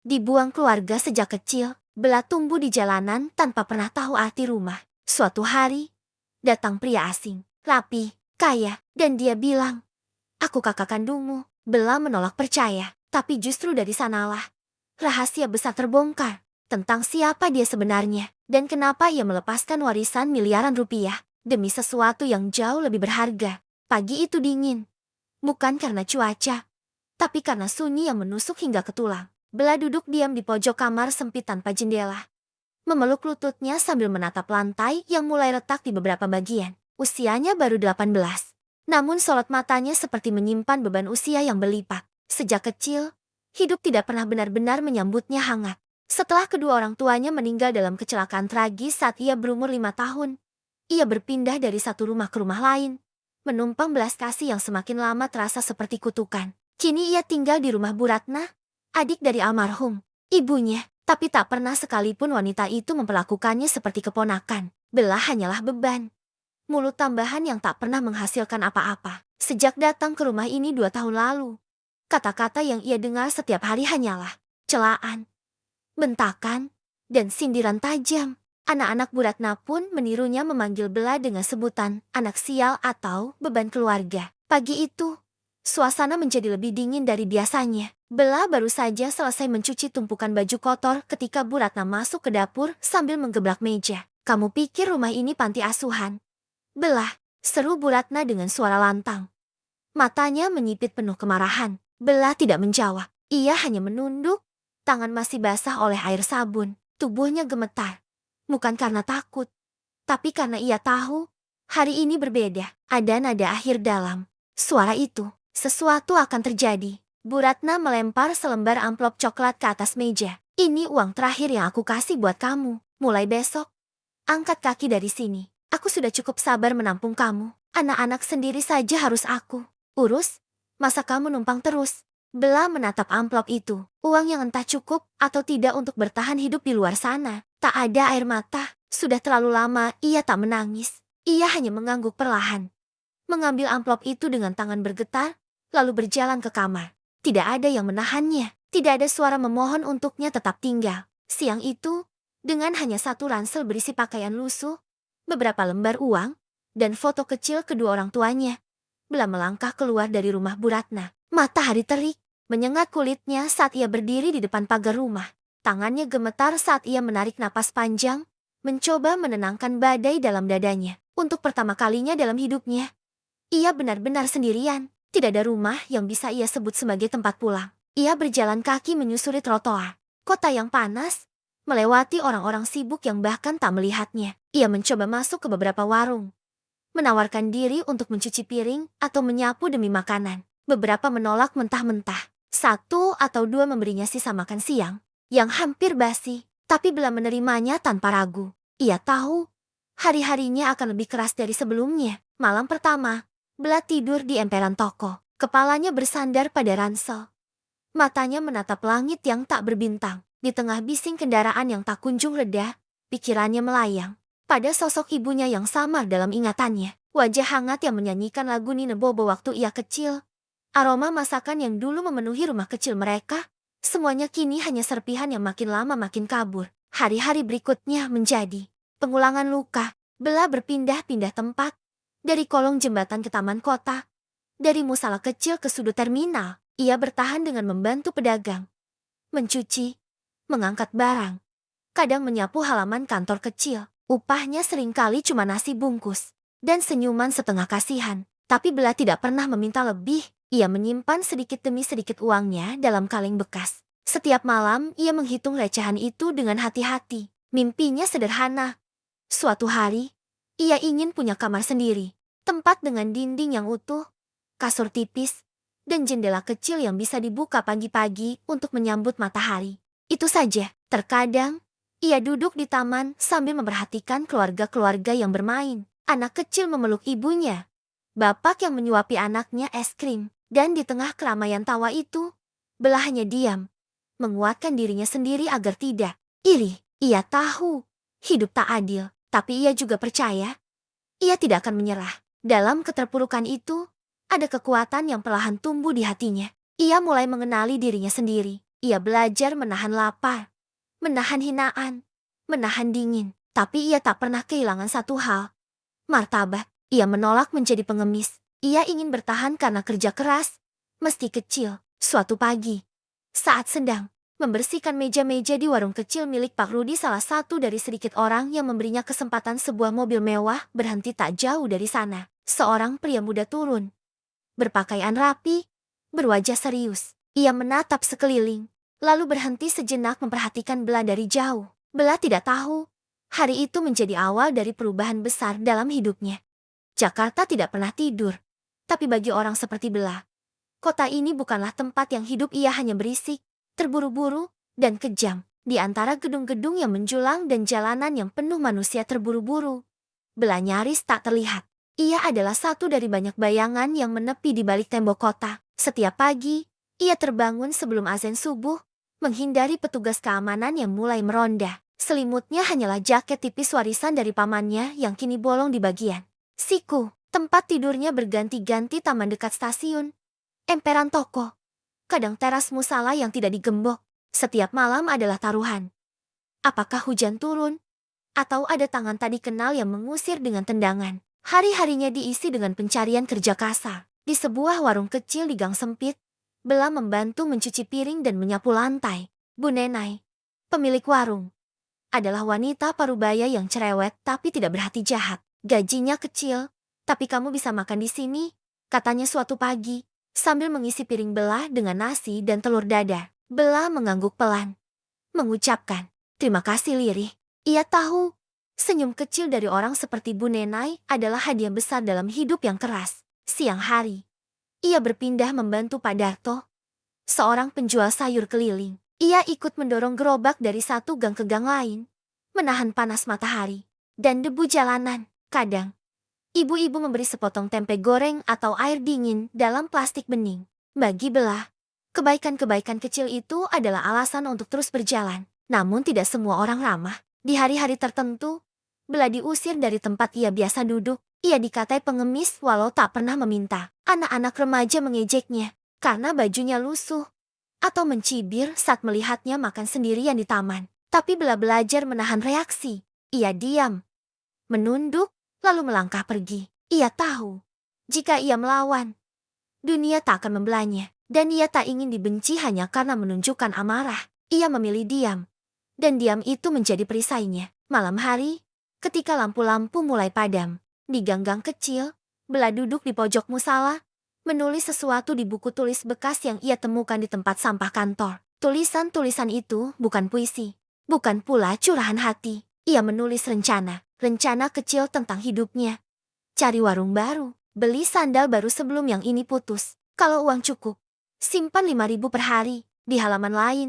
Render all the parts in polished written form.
Dibuang keluarga sejak kecil, Bella tumbuh di jalanan tanpa pernah tahu arti rumah. Suatu hari, datang pria asing, rapi, kaya, dan dia bilang, "Aku kakak kandungmu." Bella menolak percaya, tapi justru dari sanalah rahasia besar terbongkar tentang siapa dia sebenarnya dan kenapa ia melepaskan warisan miliaran rupiah demi sesuatu yang jauh lebih berharga. Pagi itu dingin, bukan karena cuaca, tapi karena sunyi yang menusuk hingga ke tulang. Bella duduk diam di pojok kamar sempit tanpa jendela, memeluk lututnya sambil menatap lantai yang mulai retak di beberapa bagian. Usianya baru 18. Namun sorot matanya seperti menyimpan beban usia yang berlipat. Sejak kecil, hidup tidak pernah benar-benar menyambutnya hangat. Setelah kedua orang tuanya meninggal dalam kecelakaan tragis saat ia berumur 5 tahun, ia berpindah dari satu rumah ke rumah lain, menumpang belas kasih yang semakin lama terasa seperti kutukan. Kini ia tinggal di rumah Bu Ratna, adik dari almarhum ibunya, tapi tak pernah sekalipun wanita itu memperlakukannya seperti keponakan. Bella hanyalah beban, mulut tambahan yang tak pernah menghasilkan apa-apa. Sejak datang ke rumah ini 2 tahun lalu, kata-kata yang ia dengar setiap hari hanyalah celaan, bentakan, dan sindiran tajam. Anak-anak Bu Ratna pun menirunya memanggil Bella dengan sebutan anak sial atau beban keluarga. Pagi itu, suasana menjadi lebih dingin dari biasanya. Bella baru saja selesai mencuci tumpukan baju kotor ketika Bu Ratna masuk ke dapur sambil menggeblak meja. "Kamu pikir rumah ini panti asuhan?" "Bella," seru Bu Ratna dengan suara lantang. Matanya menyipit penuh kemarahan. Bella tidak menjawab. Ia hanya menunduk, tangan masih basah oleh air sabun. Tubuhnya gemetar. Bukan karena takut, tapi karena ia tahu hari ini berbeda. Ada nada akhir dalam suara itu. Sesuatu akan terjadi. Bu Ratna melempar selembar amplop coklat ke atas meja. "Ini uang terakhir yang aku kasih buat kamu. Mulai besok, angkat kaki dari sini. Aku sudah cukup sabar menampung kamu. Anak-anak sendiri saja harus aku urus. Masa kamu numpang terus?" Bella menatap amplop itu. Uang yang entah cukup atau tidak untuk bertahan hidup di luar sana. Tak ada air mata. Sudah terlalu lama ia tak menangis. Ia hanya mengangguk perlahan, mengambil amplop itu dengan tangan bergetar, lalu berjalan ke kamar. Tidak ada yang menahannya. Tidak ada suara memohon untuknya tetap tinggal. Siang itu, dengan hanya satu ransel berisi pakaian lusuh, beberapa lembar uang, dan foto kecil kedua orang tuanya, Bella melangkah keluar dari rumah Bu Ratna. Matahari terik menyengat kulitnya saat ia berdiri di depan pagar rumah. Tangannya gemetar saat ia menarik napas panjang, mencoba menenangkan badai dalam dadanya. Untuk pertama kalinya dalam hidupnya, ia benar-benar sendirian. Tidak ada rumah yang bisa ia sebut sebagai tempat pulang. Ia berjalan kaki menyusuri trotoar kota yang panas, melewati orang-orang sibuk yang bahkan tak melihatnya. Ia mencoba masuk ke beberapa warung, menawarkan diri untuk mencuci piring atau menyapu demi makanan. Beberapa menolak mentah-mentah. Satu atau dua memberinya sisa makan siang yang hampir basi, tapi Bella menerimanya tanpa ragu. Ia tahu hari-harinya akan lebih keras dari sebelumnya. Malam pertama, Bella tidur di emperan toko. Kepalanya bersandar pada ransel. Matanya menatap langit yang tak berbintang. Di tengah bising kendaraan yang tak kunjung reda, pikirannya melayang pada sosok ibunya yang samar dalam ingatannya. Wajah hangat yang menyanyikan lagu Nina Bobo waktu ia kecil. Aroma masakan yang dulu memenuhi rumah kecil mereka. Semuanya kini hanya serpihan yang makin lama makin kabur. Hari-hari berikutnya menjadi pengulangan luka. Bella berpindah-pindah tempat. Dari kolong jembatan ke taman kota. Dari musala kecil ke sudut terminal. Ia bertahan dengan membantu pedagang, mencuci, mengangkat barang, kadang menyapu halaman kantor kecil. Upahnya seringkali cuma nasi bungkus dan senyuman setengah kasihan. Tapi Bella tidak pernah meminta lebih. Ia menyimpan sedikit demi sedikit uangnya dalam kaleng bekas. Setiap malam ia menghitung recehan itu dengan hati-hati. Mimpinya sederhana. Suatu hari, ia ingin punya kamar sendiri. Tempat dengan dinding yang utuh, kasur tipis, dan jendela kecil yang bisa dibuka pagi-pagi untuk menyambut matahari. Itu saja. Terkadang, ia duduk di taman sambil memperhatikan keluarga-keluarga yang bermain. Anak kecil memeluk ibunya. Bapak yang menyuapi anaknya es krim. Dan di tengah keramaian tawa itu, Bella hanya diam, menguatkan dirinya sendiri agar tidak iri. Ia tahu, hidup tak adil. Tapi ia juga percaya, ia tidak akan menyerah. Dalam keterpurukan itu, ada kekuatan yang perlahan tumbuh di hatinya. Ia mulai mengenali dirinya sendiri. Ia belajar menahan lapar, menahan hinaan, menahan dingin. Tapi ia tak pernah kehilangan satu hal, martabat. Ia menolak menjadi pengemis. Ia ingin bertahan karena kerja keras, meski kecil. Suatu pagi, saat sedang membersihkan meja-meja di warung kecil milik Pak Rudi, salah satu dari sedikit orang yang memberinya kesempatan sebuah mobil mewah berhenti tak jauh dari sana. Seorang pria muda turun, berpakaian rapi, berwajah serius. Ia menatap sekeliling, lalu berhenti sejenak memperhatikan Bella dari jauh. Bella tidak tahu, hari itu menjadi awal dari perubahan besar dalam hidupnya. Jakarta tidak pernah tidur, tapi bagi orang seperti Bella, kota ini bukanlah tempat yang hidup. Ia hanya berisik, terburu-buru, dan kejam. Di antara gedung-gedung yang menjulang dan jalanan yang penuh manusia terburu-buru, Bella nyaris tak terlihat. Ia adalah satu dari banyak bayangan yang menepi di balik tembok kota. Setiap pagi, ia terbangun sebelum azan subuh, menghindari petugas keamanan yang mulai meronda. Selimutnya hanyalah jaket tipis warisan dari pamannya yang kini bolong di bagian siku. Tempat tidurnya berganti-ganti taman dekat stasiun, emperan toko, kadang teras musala yang tidak digembok. Setiap malam adalah taruhan. Apakah hujan turun? Atau ada tangan tak dikenal yang mengusir dengan tendangan? Hari-harinya diisi dengan pencarian kerja kasar. Di sebuah warung kecil di gang sempit, Bella membantu mencuci piring dan menyapu lantai. Bu Nenai, pemilik warung, adalah wanita parubaya yang cerewet tapi tidak berhati jahat. Gajinya kecil, tapi kamu bisa makan di sini, katanya suatu pagi, sambil mengisi piring Bella dengan nasi dan telur dadar. Bella mengangguk pelan, mengucapkan, "Terima kasih, Lirih." Ia tahu, senyum kecil dari orang seperti Bu Nenai adalah hadiah besar dalam hidup yang keras. Siang hari, ia berpindah membantu Pak Darto, seorang penjual sayur keliling. Ia ikut mendorong gerobak dari satu gang ke gang lain, menahan panas matahari dan debu jalanan. Kadang, ibu-ibu memberi sepotong tempe goreng atau air dingin dalam plastik bening. Bagi Bella, kebaikan-kebaikan kecil itu adalah alasan untuk terus berjalan. Namun tidak semua orang ramah. Di hari-hari tertentu, Bella diusir dari tempat ia biasa duduk. Ia dikatai pengemis walau tak pernah meminta. Anak-anak remaja mengejeknya karena bajunya lusuh, atau mencibir saat melihatnya makan sendirian di taman. Tapi Bella belajar menahan reaksi. Ia diam, menunduk, lalu melangkah pergi. Ia tahu, jika ia melawan, dunia tak akan membelanya. Dan ia tak ingin dibenci hanya karena menunjukkan amarah. Ia memilih diam, dan diam itu menjadi perisainya. Malam hari, ketika lampu-lampu mulai padam, di gang-gang kecil, Bella duduk di pojok musala, menulis sesuatu di buku tulis bekas yang ia temukan di tempat sampah kantor. Tulisan-tulisan itu bukan puisi, bukan pula curahan hati. Ia menulis rencana kecil tentang hidupnya. Cari warung baru, beli sandal baru sebelum yang ini putus. Kalau uang cukup, simpan 5.000 per hari. Di halaman lain,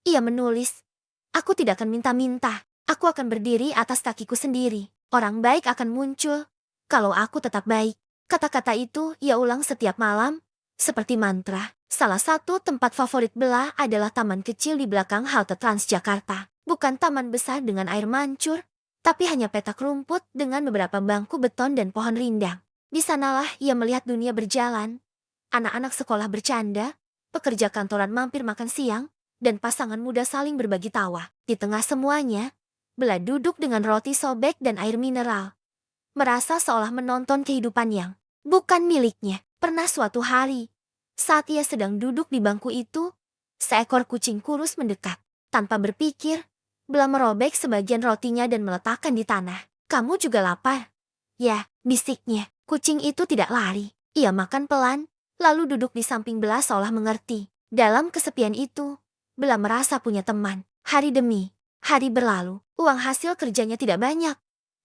ia menulis, "Aku tidak akan minta-minta. Aku akan berdiri atas kakiku sendiri. Orang baik akan muncul kalau aku tetap baik." Kata-kata itu ia ulang setiap malam, seperti mantra. Salah satu tempat favorit Bella adalah taman kecil di belakang halte Transjakarta. Bukan taman besar dengan air mancur, tapi hanya petak rumput dengan beberapa bangku beton dan pohon rindang. Di sanalah ia melihat dunia berjalan. Anak-anak sekolah bercanda, pekerja kantoran mampir makan siang, dan pasangan muda saling berbagi tawa. Di tengah semuanya, Bella duduk dengan roti sobek dan air mineral, merasa seolah menonton kehidupan yang bukan miliknya. Pernah suatu hari, saat ia sedang duduk di bangku itu, seekor kucing kurus mendekat. Tanpa berpikir, Bella merobek sebagian rotinya dan meletakkan di tanah. "Kamu juga lapar?" "Ya," bisiknya. Kucing itu tidak lari. Ia makan pelan, lalu duduk di samping Bella seolah mengerti. Dalam kesepian itu, Bella merasa punya teman. Hari demi hari berlalu. Uang hasil kerjanya tidak banyak,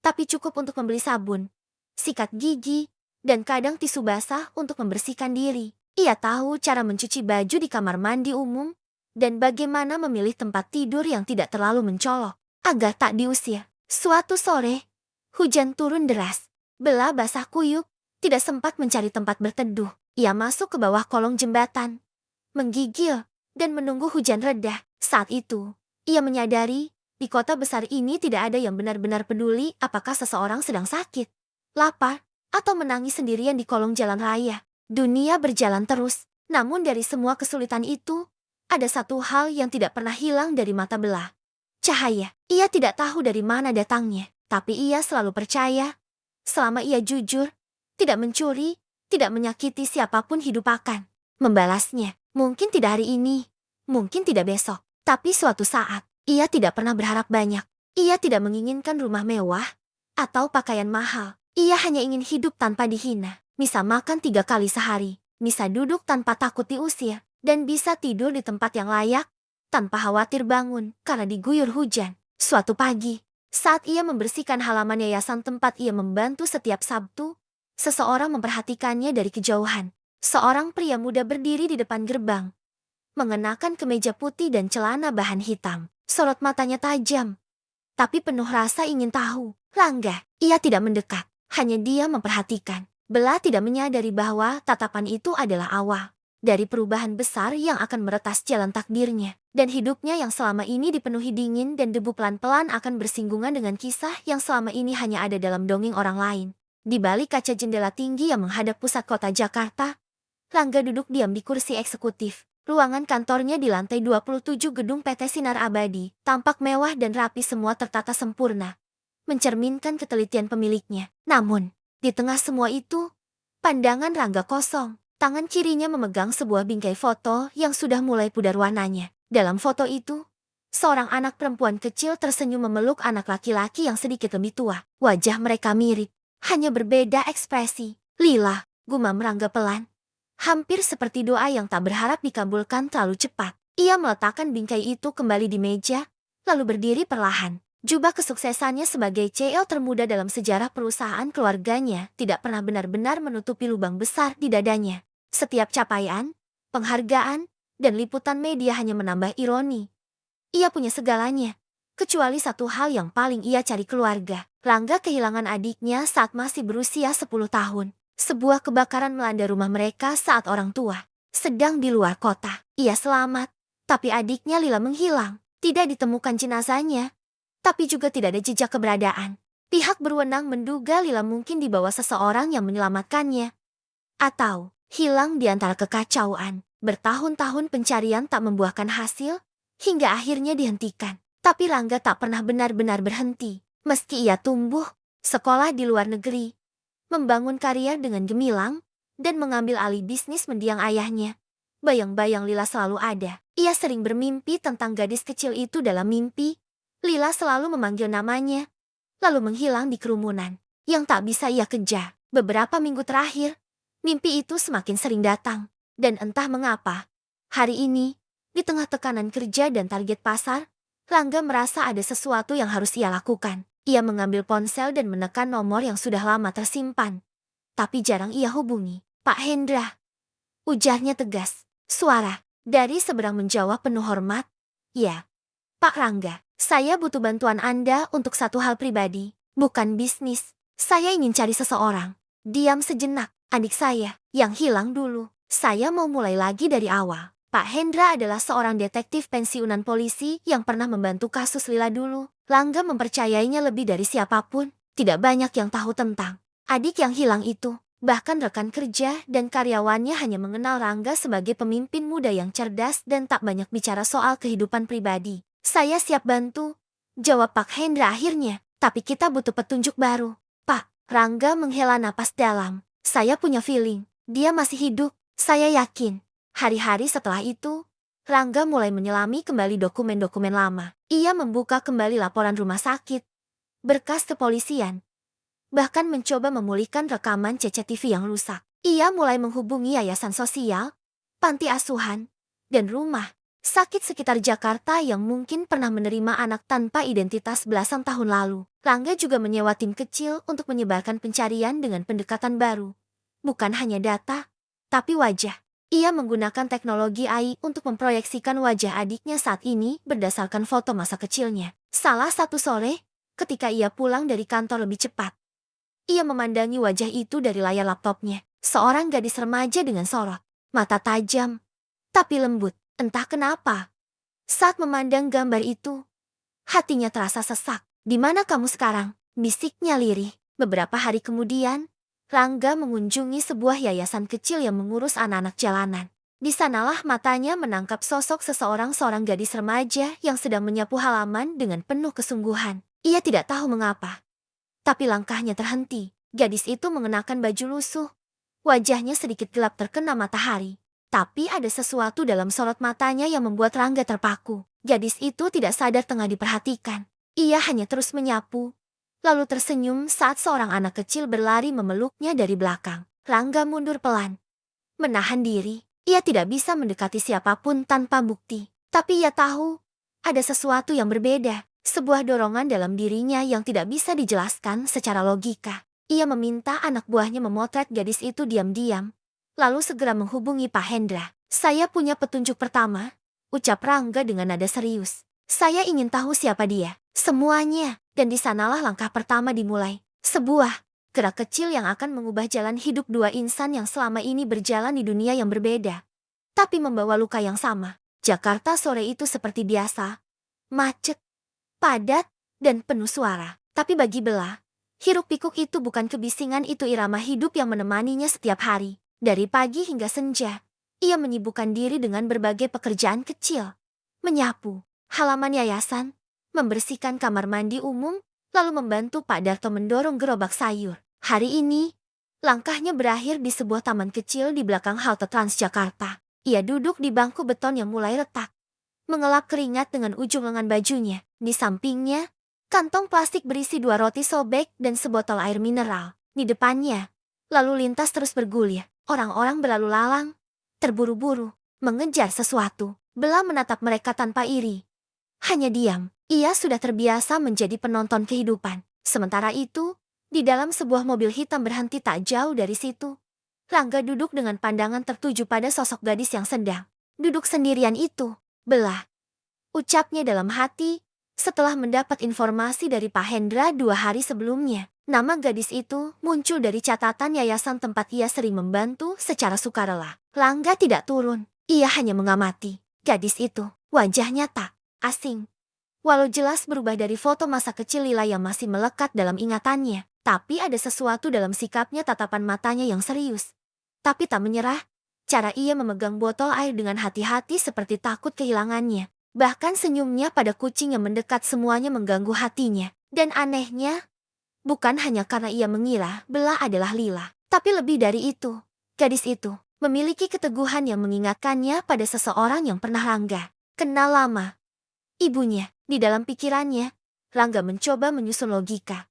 tapi cukup untuk membeli sabun, sikat gigi, dan kadang tisu basah untuk membersihkan diri. Ia tahu cara mencuci baju di kamar mandi umum, dan bagaimana memilih tempat tidur yang tidak terlalu mencolok, agar tak diusir. Suatu sore, hujan turun deras. Bella basah kuyup, tidak sempat mencari tempat berteduh. Ia masuk ke bawah kolong jembatan, menggigil, dan menunggu hujan reda. Saat itu, ia menyadari, di kota besar ini tidak ada yang benar-benar peduli apakah seseorang sedang sakit, lapar, atau menangis sendirian di kolong jalan raya. Dunia berjalan terus, namun dari semua kesulitan itu, ada satu hal yang tidak pernah hilang dari mata Bella. Cahaya. Ia tidak tahu dari mana datangnya, tapi ia selalu percaya. Selama ia jujur, tidak mencuri, tidak menyakiti siapapun, hidup akan membalasnya. Mungkin tidak hari ini, mungkin tidak besok, tapi suatu saat. Ia tidak pernah berharap banyak. Ia tidak menginginkan rumah mewah atau pakaian mahal. Ia hanya ingin hidup tanpa dihina. Bisa makan 3 kali sehari, bisa duduk tanpa takut diusir, dan bisa tidur di tempat yang layak tanpa khawatir bangun karena diguyur hujan. Suatu pagi, saat ia membersihkan halaman yayasan tempat ia membantu setiap Sabtu, seseorang memperhatikannya dari kejauhan. Seorang pria muda berdiri di depan gerbang, mengenakan kemeja putih dan celana bahan hitam. Sorot matanya tajam, tapi penuh rasa ingin tahu. Langga, ia tidak mendekat, hanya dia memperhatikan. Bella tidak menyadari bahwa tatapan itu adalah awal dari perubahan besar yang akan meretas jalan takdirnya. Dan hidupnya yang selama ini dipenuhi dingin dan debu pelan-pelan akan bersinggungan dengan kisah yang selama ini hanya ada dalam dongeng orang lain. Di balik kaca jendela tinggi yang menghadap pusat kota Jakarta, Langga duduk diam di kursi eksekutif. Ruangan kantornya di lantai 27 gedung PT Sinar Abadi, tampak mewah dan rapi, semua tertata sempurna, mencerminkan ketelitian pemiliknya. Namun, di tengah semua itu, pandangan Rangga kosong. Tangan kirinya memegang sebuah bingkai foto yang sudah mulai pudar warnanya. Dalam foto itu, seorang anak perempuan kecil tersenyum memeluk anak laki-laki yang sedikit lebih tua. Wajah mereka mirip, hanya berbeda ekspresi. Lila, gumam Rangga pelan. Hampir seperti doa yang tak berharap dikabulkan terlalu cepat. Ia meletakkan bingkai itu kembali di meja, lalu berdiri perlahan. Jubah kesuksesannya sebagai CEO termuda dalam sejarah perusahaan keluarganya tidak pernah benar-benar menutupi lubang besar di dadanya. Setiap capaian, penghargaan, dan liputan media hanya menambah ironi. Ia punya segalanya, kecuali satu hal yang paling ia cari: keluarga. Rangga kehilangan adiknya saat masih berusia 10 tahun. Sebuah kebakaran melanda rumah mereka saat orang tua sedang di luar kota. Ia selamat, tapi adiknya Lila menghilang. Tidak ditemukan jenazahnya, tapi juga tidak ada jejak keberadaan. Pihak berwenang menduga Lila mungkin dibawa seseorang yang menyelamatkannya, atau hilang di antara kekacauan. Bertahun-tahun pencarian tak membuahkan hasil, hingga akhirnya dihentikan. Tapi Rangga tak pernah benar-benar berhenti. Meski ia tumbuh, sekolah di luar negeri, membangun karier dengan gemilang, dan mengambil alih bisnis mendiang ayahnya, bayang-bayang Lila selalu ada. Ia sering bermimpi tentang gadis kecil itu. Dalam mimpi, Lila selalu memanggil namanya, lalu menghilang di kerumunan yang tak bisa ia kejar. Beberapa minggu terakhir, mimpi itu semakin sering datang, dan entah mengapa, hari ini, di tengah tekanan kerja dan target pasar, Rangga merasa ada sesuatu yang harus ia lakukan. Ia mengambil ponsel dan menekan nomor yang sudah lama tersimpan, tapi jarang ia hubungi. Pak Hendra, ujarnya tegas. Suara dari seberang menjawab penuh hormat. Ya, Pak Rangga, saya butuh bantuan Anda untuk satu hal pribadi, bukan bisnis. Saya ingin cari seseorang. Diam sejenak. Adik saya yang hilang dulu. Saya mau mulai lagi dari awal. Pak Hendra adalah seorang detektif pensiunan polisi yang pernah membantu kasus Lila dulu. Rangga mempercayainya lebih dari siapapun. Tidak banyak yang tahu tentang adik yang hilang itu. Bahkan rekan kerja dan karyawannya hanya mengenal Rangga sebagai pemimpin muda yang cerdas dan tak banyak bicara soal kehidupan pribadi. Saya siap bantu, jawab Pak Hendra akhirnya. Tapi kita butuh petunjuk baru. Pak, Rangga menghela napas dalam. Saya punya feeling, dia masih hidup. Saya yakin. Hari-hari setelah itu, Rangga mulai menyelami kembali dokumen-dokumen lama. Ia membuka kembali laporan rumah sakit, berkas kepolisian, bahkan mencoba memulihkan rekaman CCTV yang rusak. Ia mulai menghubungi yayasan sosial, panti asuhan, dan rumah sakit sekitar Jakarta yang mungkin pernah menerima anak tanpa identitas belasan tahun lalu. Rangga juga menyewa tim kecil untuk menyebarkan pencarian dengan pendekatan baru. Bukan hanya data, tapi wajah. Ia menggunakan teknologi AI untuk memproyeksikan wajah adiknya saat ini berdasarkan foto masa kecilnya. Salah satu sore, ketika ia pulang dari kantor lebih cepat, ia memandangi wajah itu dari layar laptopnya. Seorang gadis remaja dengan sorot mata tajam, tapi lembut. Entah kenapa, saat memandang gambar itu, hatinya terasa sesak. Di mana kamu sekarang? Bisiknya lirih. Beberapa hari kemudian, Rangga mengunjungi sebuah yayasan kecil yang mengurus anak-anak jalanan. Di sanalah matanya menangkap sosok seorang gadis remaja yang sedang menyapu halaman dengan penuh kesungguhan. Ia tidak tahu mengapa, tapi langkahnya terhenti. Gadis itu mengenakan baju lusuh. Wajahnya sedikit gelap terkena matahari. Tapi ada sesuatu dalam sorot matanya yang membuat Rangga terpaku. Gadis itu tidak sadar tengah diperhatikan. Ia hanya terus menyapu, lalu tersenyum saat seorang anak kecil berlari memeluknya dari belakang. Rangga mundur pelan, menahan diri. Ia tidak bisa mendekati siapapun tanpa bukti. Tapi ia tahu, ada sesuatu yang berbeda. Sebuah dorongan dalam dirinya yang tidak bisa dijelaskan secara logika. Ia meminta anak buahnya memotret gadis itu diam-diam, lalu segera menghubungi Pak Hendra. "Saya punya petunjuk pertama," ucap Rangga dengan nada serius. "Saya ingin tahu siapa dia, semuanya." Dan di sanalah langkah pertama dimulai. Sebuah gerak kecil yang akan mengubah jalan hidup dua insan yang selama ini berjalan di dunia yang berbeda, tapi membawa luka yang sama. Jakarta sore itu seperti biasa, macet, padat, dan penuh suara. Tapi bagi Bella, hiruk-pikuk itu bukan kebisingan, itu irama hidup yang menemaninya setiap hari. Dari pagi hingga senja, ia menyibukkan diri dengan berbagai pekerjaan kecil. Menyapu halaman yayasan, membersihkan kamar mandi umum, lalu membantu Pak Darto mendorong gerobak sayur. Hari ini, langkahnya berakhir di sebuah taman kecil di belakang halte Transjakarta. Ia duduk di bangku beton yang mulai retak, mengelap keringat dengan ujung lengan bajunya. Di sampingnya, kantong plastik berisi 2 roti sobek dan sebotol air mineral. Di depannya, lalu lintas terus bergulir. Orang-orang berlalu lalang, terburu-buru, mengejar sesuatu. Bella menatap mereka tanpa iri. Hanya diam. Ia sudah terbiasa menjadi penonton kehidupan. Sementara itu, di dalam sebuah mobil hitam berhenti tak jauh dari situ, Rangga duduk dengan pandangan tertuju pada sosok gadis yang sedang duduk sendirian itu. "Bella," ucapnya dalam hati, setelah mendapat informasi dari Pak Hendra 2 hari sebelumnya. Nama gadis itu muncul dari catatan yayasan tempat ia sering membantu secara sukarela. Rangga tidak turun, ia hanya mengamati. Gadis itu, wajahnya tak asing, walau jelas berubah dari foto masa kecil Lila yang masih melekat dalam ingatannya. Tapi ada sesuatu dalam sikapnya, tatapan matanya yang serius, tapi tak menyerah. Cara ia memegang botol air dengan hati-hati seperti takut kehilangannya. Bahkan senyumnya pada kucing yang mendekat, semuanya mengganggu hatinya. Dan anehnya, bukan hanya karena ia mengira Bella adalah Lila, tapi lebih dari itu, gadis itu memiliki keteguhan yang mengingatkannya pada seseorang yang pernah Rangga kenal lama. Ibunya. Di dalam pikirannya, Rangga mencoba menyusun logika,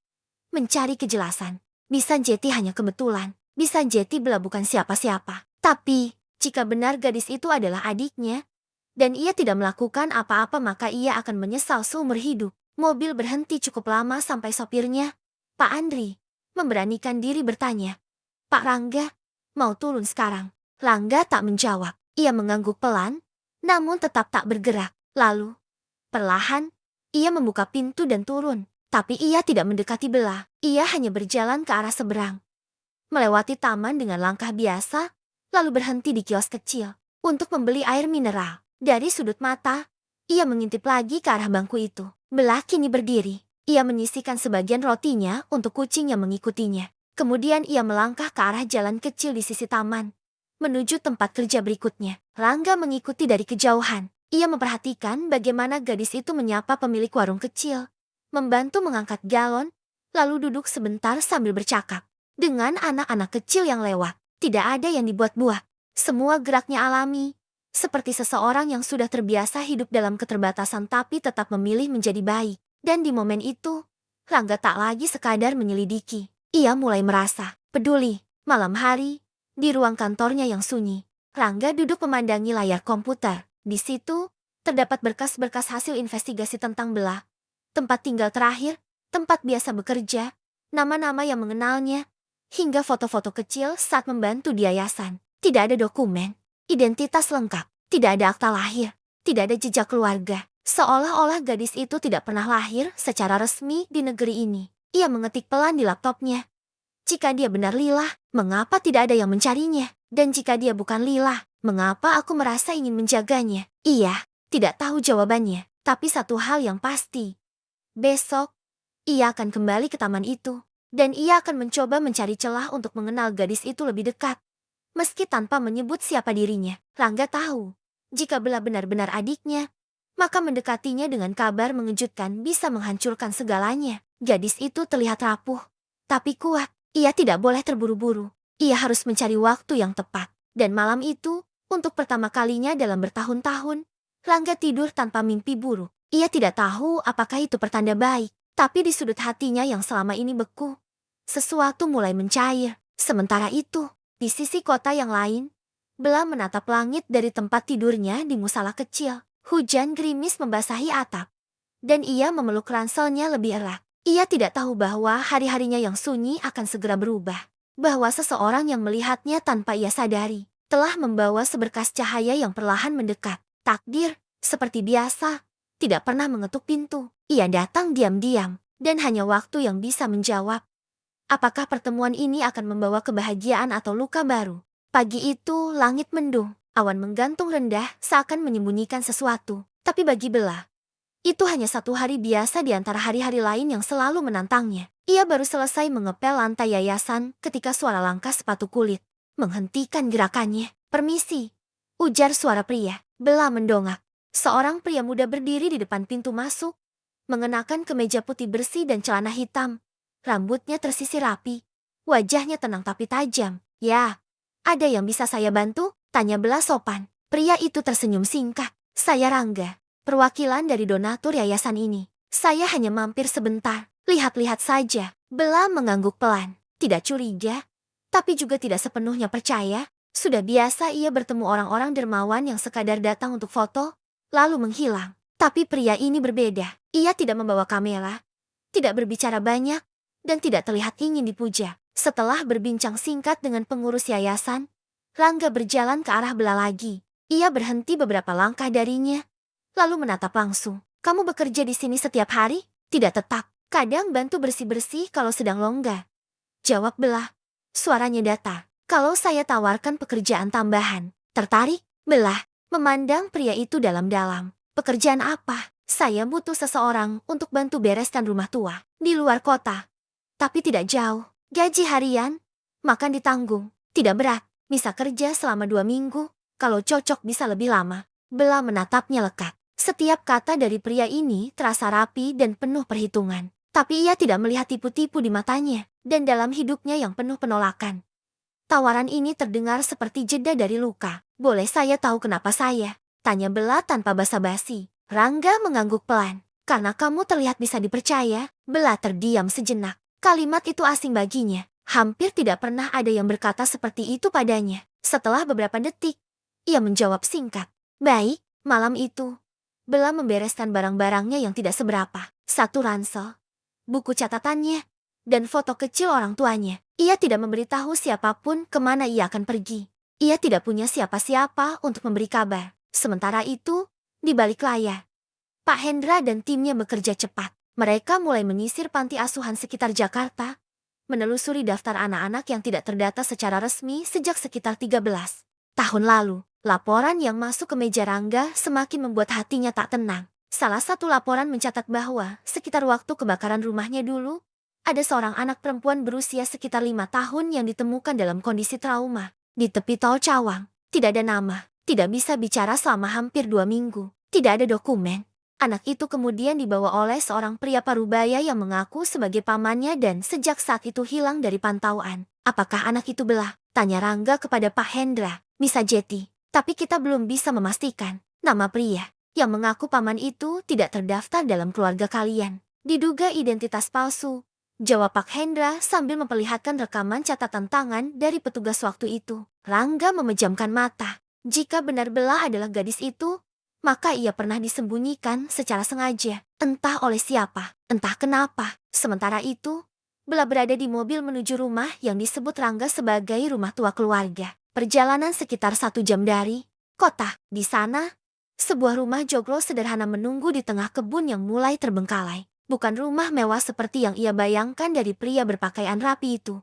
mencari kejelasan. Bisa jadi hanya kebetulan, bisa jadi Bella bukan siapa-siapa. Tapi, jika benar gadis itu adalah adiknya, dan ia tidak melakukan apa-apa, maka ia akan menyesal seumur hidup. Mobil berhenti cukup lama sampai sopirnya, Pak Andri, memberanikan diri bertanya, "Pak Rangga, mau turun sekarang?" Rangga tak menjawab. Ia mengangguk pelan, namun tetap tak bergerak. Lalu, perlahan, ia membuka pintu dan turun. Tapi ia tidak mendekati Bella. Ia hanya berjalan ke arah seberang, melewati taman dengan langkah biasa, lalu berhenti di kios kecil untuk membeli air mineral. Dari sudut mata, ia mengintip lagi ke arah bangku itu. Bella kini berdiri. Ia menyisihkan sebagian rotinya untuk kucing yang mengikutinya. Kemudian ia melangkah ke arah jalan kecil di sisi taman, menuju tempat kerja berikutnya. Rangga mengikuti dari kejauhan. Ia memperhatikan bagaimana gadis itu menyapa pemilik warung kecil, membantu mengangkat galon, lalu duduk sebentar sambil bercakap dengan anak-anak kecil yang lewat. Tidak ada yang dibuat-buat. Semua geraknya alami, seperti seseorang yang sudah terbiasa hidup dalam keterbatasan tapi tetap memilih menjadi baik. Dan di momen itu, Rangga tak lagi sekadar menyelidiki. Ia mulai merasa peduli. Malam hari, di ruang kantornya yang sunyi, Rangga duduk memandangi layar komputer. Di situ, terdapat berkas-berkas hasil investigasi tentang Bella, tempat tinggal terakhir, tempat biasa bekerja, nama-nama yang mengenalnya, hingga foto-foto kecil saat membantu di yayasan. Tidak ada dokumen, identitas lengkap, tidak ada akta lahir, tidak ada jejak keluarga. Seolah-olah gadis itu tidak pernah lahir secara resmi di negeri ini. Ia mengetik pelan di laptopnya. Jika dia benar Lila, mengapa tidak ada yang mencarinya? Dan jika dia bukan Lila, mengapa aku merasa ingin menjaganya? Ia tidak tahu jawabannya, tapi satu hal yang pasti. Besok, ia akan kembali ke taman itu, dan ia akan mencoba mencari celah untuk mengenal gadis itu lebih dekat, Meski tanpa menyebut siapa dirinya, Rangga tahu. Jika Bella benar-benar adiknya, maka mendekatinya dengan kabar mengejutkan bisa menghancurkan segalanya. Gadis itu terlihat rapuh, tapi kuat. Ia tidak boleh terburu-buru. Ia harus mencari waktu yang tepat. Dan malam itu, untuk pertama kalinya dalam bertahun-tahun, Rangga tidur tanpa mimpi buruk. Ia tidak tahu apakah itu pertanda baik, tapi di sudut hatinya yang selama ini beku, sesuatu mulai mencair. Sementara itu, di sisi kota yang lain, Bella menatap langit dari tempat tidurnya di musala kecil. Hujan gerimis membasahi atap, dan ia memeluk ranselnya lebih erat. Ia tidak tahu bahwa hari-harinya yang sunyi akan segera berubah. Bahwa seseorang yang melihatnya tanpa ia sadari, telah membawa seberkas cahaya yang perlahan mendekat. Takdir, seperti biasa, tidak pernah mengetuk pintu. Ia datang diam-diam, dan hanya waktu yang bisa menjawab. Apakah pertemuan ini akan membawa kebahagiaan atau luka baru? Pagi itu, langit mendung, awan menggantung rendah seakan menyembunyikan sesuatu. Tapi bagi Bella, itu hanya satu hari biasa di antara hari-hari lain yang selalu menantangnya. Ia baru selesai mengepel lantai yayasan ketika suara langkah sepatu kulit menghentikan gerakannya. "Permisi," ujar suara pria. Bella mendongak. Seorang pria muda berdiri di depan pintu masuk, mengenakan kemeja putih bersih dan celana hitam. Rambutnya tersisir rapi, wajahnya tenang tapi tajam. "Ya, ada yang bisa saya bantu?" tanya Bella sopan. Pria itu tersenyum singkat. "Saya Rangga, perwakilan dari donatur yayasan ini. Saya hanya mampir sebentar, lihat-lihat saja." Bella mengangguk pelan, tidak curiga, tapi juga tidak sepenuhnya percaya. Sudah biasa ia bertemu orang-orang dermawan yang sekadar datang untuk foto, lalu menghilang. Tapi pria ini berbeda. Ia tidak membawa kamera, tidak berbicara banyak, dan tidak terlihat ingin dipuja. Setelah berbincang singkat dengan pengurus yayasan, Rangga berjalan ke arah Bella lagi. Ia berhenti beberapa langkah darinya, lalu menatap langsung. "Kamu bekerja di sini setiap hari?" "Tidak tetap. Kadang bantu bersih-bersih kalau sedang longgar," jawab Bella. Suaranya datar. "Kalau saya tawarkan pekerjaan tambahan, tertarik?" Bella memandang pria itu dalam-dalam. "Pekerjaan apa?" "Saya butuh seseorang untuk bantu bereskan rumah tua di luar kota. Tapi tidak jauh. Gaji harian, makan ditanggung. Tidak berat. Bisa kerja selama 2 minggu. Kalau cocok bisa lebih lama." Bella menatapnya lekat. Setiap kata dari pria ini terasa rapi dan penuh perhitungan. Tapi ia tidak melihat tipu-tipu di matanya. Dan dalam hidupnya yang penuh penolakan, tawaran ini terdengar seperti jeda dari luka. "Boleh saya tahu kenapa saya?" tanya Bella tanpa basa-basi. Rangga mengangguk pelan. "Karena kamu terlihat bisa dipercaya." Bella terdiam sejenak. Kalimat itu asing baginya. Hampir tidak pernah ada yang berkata seperti itu padanya. Setelah beberapa detik, ia menjawab singkat. "Baik." Malam itu, Bella membereskan barang-barangnya yang tidak seberapa. Satu ransel, buku catatannya, dan foto kecil orang tuanya. Ia tidak memberitahu siapapun kemana ia akan pergi. Ia tidak punya siapa-siapa untuk memberi kabar. Sementara itu, di balik layar, Pak Hendra dan timnya bekerja cepat. Mereka mulai menyisir panti asuhan sekitar Jakarta, menelusuri daftar anak-anak yang tidak terdata secara resmi sejak sekitar 13 tahun lalu. Laporan yang masuk ke meja Rangga semakin membuat hatinya tak tenang. Salah satu laporan mencatat bahwa sekitar waktu kebakaran rumahnya dulu, ada seorang anak perempuan berusia sekitar 5 tahun yang ditemukan dalam kondisi trauma. Di tepi tol Cawang, tidak ada nama, tidak bisa bicara selama hampir 2 minggu, tidak ada dokumen. Anak itu kemudian dibawa oleh seorang pria parubaya yang mengaku sebagai pamannya dan sejak saat itu hilang dari pantauan. "Apakah anak itu Bella?" tanya Rangga kepada Pak Hendra. "Bisa jadi, tapi kita belum bisa memastikan." Nama pria yang mengaku paman itu tidak terdaftar dalam keluarga kalian. "Diduga identitas palsu," jawab Pak Hendra sambil memperlihatkan rekaman catatan tangan dari petugas waktu itu. Rangga memejamkan mata. Jika benar Bella adalah gadis itu, maka ia pernah disembunyikan secara sengaja. Entah oleh siapa, entah kenapa. Sementara itu, Bella berada di mobil menuju rumah yang disebut Rangga sebagai rumah tua keluarga. Perjalanan sekitar 1 jam dari kota. Di sana, sebuah rumah joglo sederhana menunggu di tengah kebun yang mulai terbengkalai. Bukan rumah mewah seperti yang ia bayangkan dari pria berpakaian rapi itu,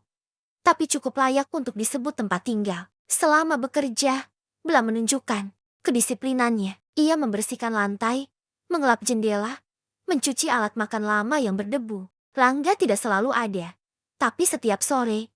tapi cukup layak untuk disebut tempat tinggal. Selama bekerja, Bella menunjukkan kedisiplinannya. Ia membersihkan lantai, mengelap jendela, mencuci alat makan lama yang berdebu. Rangga tidak selalu ada, tapi setiap sore,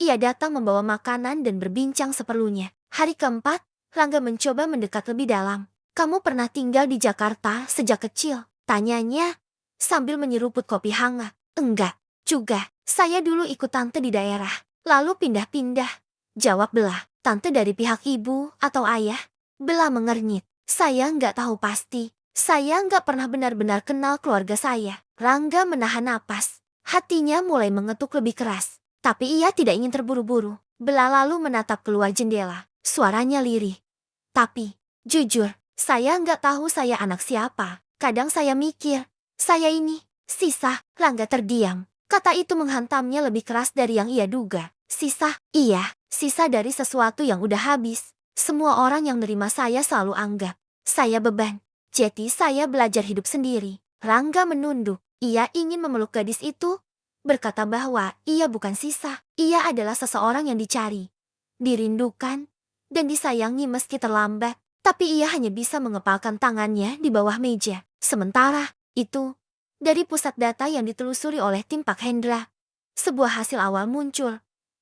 Ia datang membawa makanan dan berbincang seperlunya. Hari keempat, Rangga mencoba mendekat lebih dalam. Kamu pernah tinggal di Jakarta sejak kecil? Tanyanya sambil menyeruput kopi hangat. Enggak, juga. Saya dulu ikut tante di daerah, lalu pindah-pindah. Jawab Bella. Tante dari pihak ibu atau ayah? Bella mengernyit. Saya nggak tahu pasti. Saya nggak pernah benar-benar kenal keluarga saya. Rangga menahan napas. Hatinya mulai mengetuk lebih keras. Tapi ia tidak ingin terburu-buru. Bella lalu menatap keluar jendela. Suaranya lirih. Tapi, jujur, saya nggak tahu saya anak siapa. Kadang saya mikir, saya ini, sisa. Rangga terdiam. Kata itu menghantamnya lebih keras dari yang ia duga. Sisa, iya, sisa dari sesuatu yang udah habis. Semua orang yang nerima saya selalu anggap saya beban. Jadi saya belajar hidup sendiri. Rangga menunduk. Ia ingin memeluk gadis itu, berkata bahwa ia bukan sisa. Ia adalah seseorang yang dicari, dirindukan, dan disayangi meski terlambat. Tapi ia hanya bisa mengepalkan tangannya di bawah meja. Sementara itu, dari pusat data yang ditelusuri oleh tim Pak Hendra, sebuah hasil awal muncul.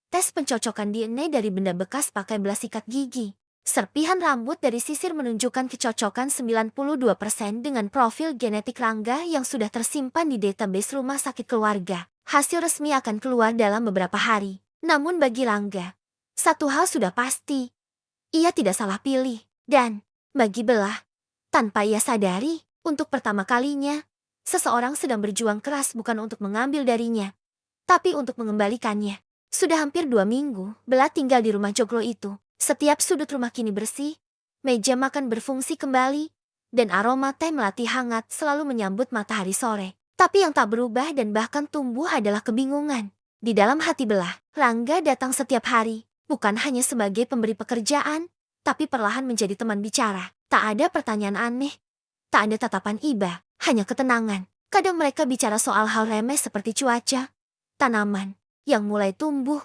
Tes pencocokan DNA dari benda bekas pakai belas sikat gigi. Serpihan rambut dari sisir menunjukkan kecocokan 92% dengan profil genetik Rangga yang sudah tersimpan di database rumah sakit keluarga. Hasil resmi akan keluar dalam beberapa hari. Namun bagi Rangga, satu hal sudah pasti. Ia tidak salah pilih. Dan, bagi Bella, tanpa ia sadari, untuk pertama kalinya, seseorang sedang berjuang keras bukan untuk mengambil darinya, tapi untuk mengembalikannya. Sudah hampir 2 minggu, Bella tinggal di rumah joglo itu. Setiap sudut rumah kini bersih, meja makan berfungsi kembali, dan aroma teh melati hangat selalu menyambut matahari sore. Tapi yang tak berubah dan bahkan tumbuh adalah kebingungan. Di dalam hati Bella, Rangga datang setiap hari, bukan hanya sebagai pemberi pekerjaan, tapi perlahan menjadi teman bicara. Tak ada pertanyaan aneh, tak ada tatapan iba, hanya ketenangan. Kadang mereka bicara soal hal remeh seperti cuaca, tanaman yang mulai tumbuh,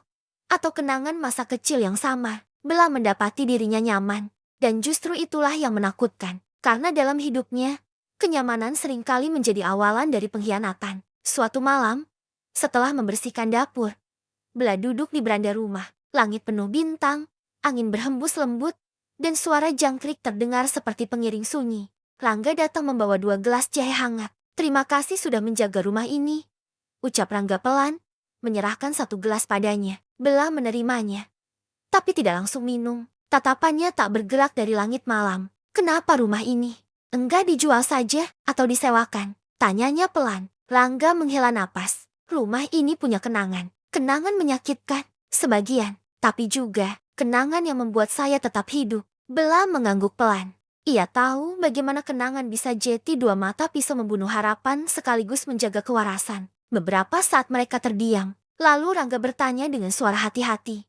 atau kenangan masa kecil yang sama. Bella mendapati dirinya nyaman, dan justru itulah yang menakutkan. Karena dalam hidupnya, kenyamanan seringkali menjadi awalan dari pengkhianatan. Suatu malam, setelah membersihkan dapur, Bella duduk di beranda rumah. Langit penuh bintang, angin berhembus lembut, dan suara jangkrik terdengar seperti pengiring sunyi. Rangga datang membawa 2 gelas jahe hangat. Terima kasih sudah menjaga rumah ini, ucap Rangga pelan, menyerahkan 1 gelas padanya. Bella menerimanya, tapi tidak langsung minum. Tatapannya tak bergerak dari langit malam. Kenapa rumah ini enggak dijual saja atau disewakan? Tanyanya pelan. Rangga menghela napas. Rumah ini punya kenangan. Kenangan menyakitkan, sebagian. Tapi juga kenangan yang membuat saya tetap hidup. Bella mengangguk pelan. Ia tahu bagaimana kenangan bisa jadi 2 mata pisau membunuh harapan sekaligus menjaga kewarasan. Beberapa saat mereka terdiam. Lalu Rangga bertanya dengan suara hati-hati.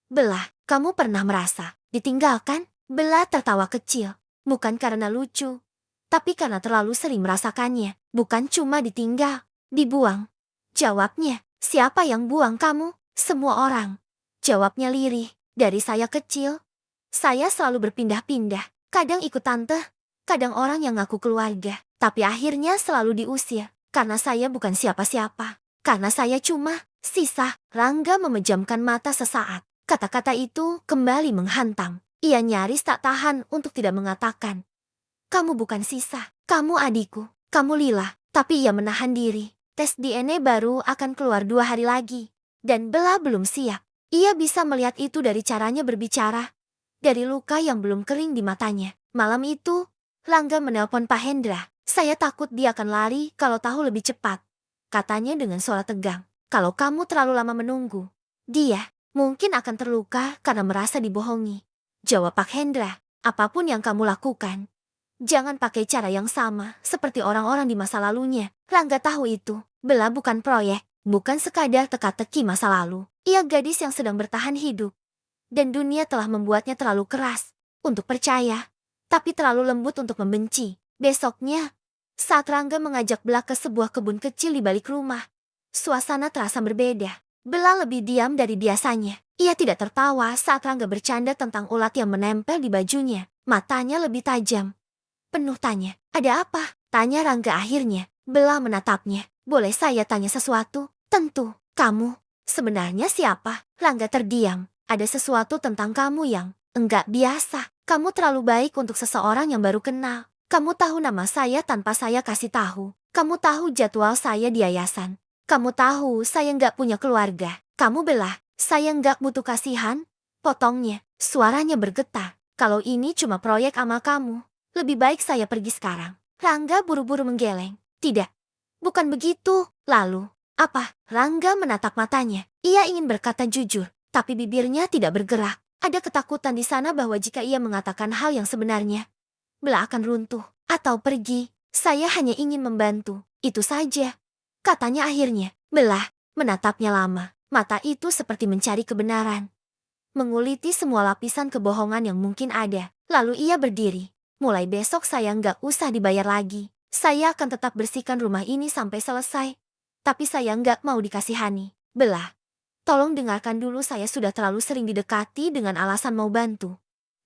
Bella, kamu pernah merasa ditinggalkan? Bella tertawa kecil. Bukan karena lucu, tapi karena terlalu sering merasakannya. Bukan cuma ditinggal, dibuang. Jawabnya, siapa yang buang kamu? Semua orang. Jawabnya lirih. Dari saya kecil, saya selalu berpindah-pindah. Kadang ikut tante, kadang orang yang ngaku keluarga. Tapi akhirnya selalu diusir. Karena saya bukan siapa-siapa. Karena saya cuma sisa. Rangga memejamkan mata sesaat. Kata-kata itu kembali menghantam. Ia nyaris tak tahan untuk tidak mengatakan. Kamu bukan sisa. Kamu adikku. Kamu Lila. Tapi ia menahan diri. Tes DNA baru akan keluar 2 hari lagi. Dan Bella belum siap. Ia bisa melihat itu dari caranya berbicara. Dari luka yang belum kering di matanya. Malam itu, Rangga menelpon Pak Hendra. Saya takut dia akan lari kalau tahu lebih cepat. Katanya dengan suara tegang. Kalau kamu terlalu lama menunggu, dia mungkin akan terluka karena merasa dibohongi. Jawab Pak Hendra. Apapun yang kamu lakukan, jangan pakai cara yang sama seperti orang-orang di masa lalunya. Rangga tahu itu. Bella bukan proyek, bukan sekadar teka-teki masa lalu. Ia gadis yang sedang bertahan hidup. Dan dunia telah membuatnya terlalu keras untuk percaya, tapi terlalu lembut untuk membenci. Besoknya, saat Rangga mengajak Bella ke sebuah kebun kecil di balik rumah, suasana terasa berbeda. Bella lebih diam dari biasanya. Ia tidak tertawa saat Rangga bercanda tentang ulat yang menempel di bajunya. Matanya lebih tajam. Penuh tanya. Ada apa? Tanya Rangga akhirnya. Bella menatapnya. Boleh saya tanya sesuatu? Tentu. Kamu Sebenarnya siapa? Rangga terdiam. Ada sesuatu tentang kamu yang enggak biasa. Kamu terlalu baik untuk seseorang yang baru kenal. Kamu tahu nama saya tanpa saya kasih tahu. Kamu tahu jadwal saya di yayasan. Kamu tahu saya enggak punya keluarga. Kamu belah. Saya enggak butuh kasihan. Potongnya. Suaranya bergetar. Kalau ini cuma proyek amal kamu, lebih baik saya pergi sekarang. Rangga buru-buru menggeleng. Tidak. Bukan begitu. Lalu, apa? Rangga menatap matanya. Ia ingin berkata jujur, tapi bibirnya tidak bergerak. Ada ketakutan di sana bahwa jika ia mengatakan hal yang sebenarnya, Bella akan runtuh atau pergi. Saya hanya ingin membantu. Itu saja. Katanya akhirnya. Bella menatapnya lama. Mata itu seperti mencari kebenaran. Menguliti semua lapisan kebohongan yang mungkin ada. Lalu ia berdiri. Mulai besok saya nggak usah dibayar lagi. Saya akan tetap bersihkan rumah ini sampai selesai. Tapi saya nggak mau dikasihani. Bella, tolong dengarkan dulu, saya sudah terlalu sering didekati dengan alasan mau bantu.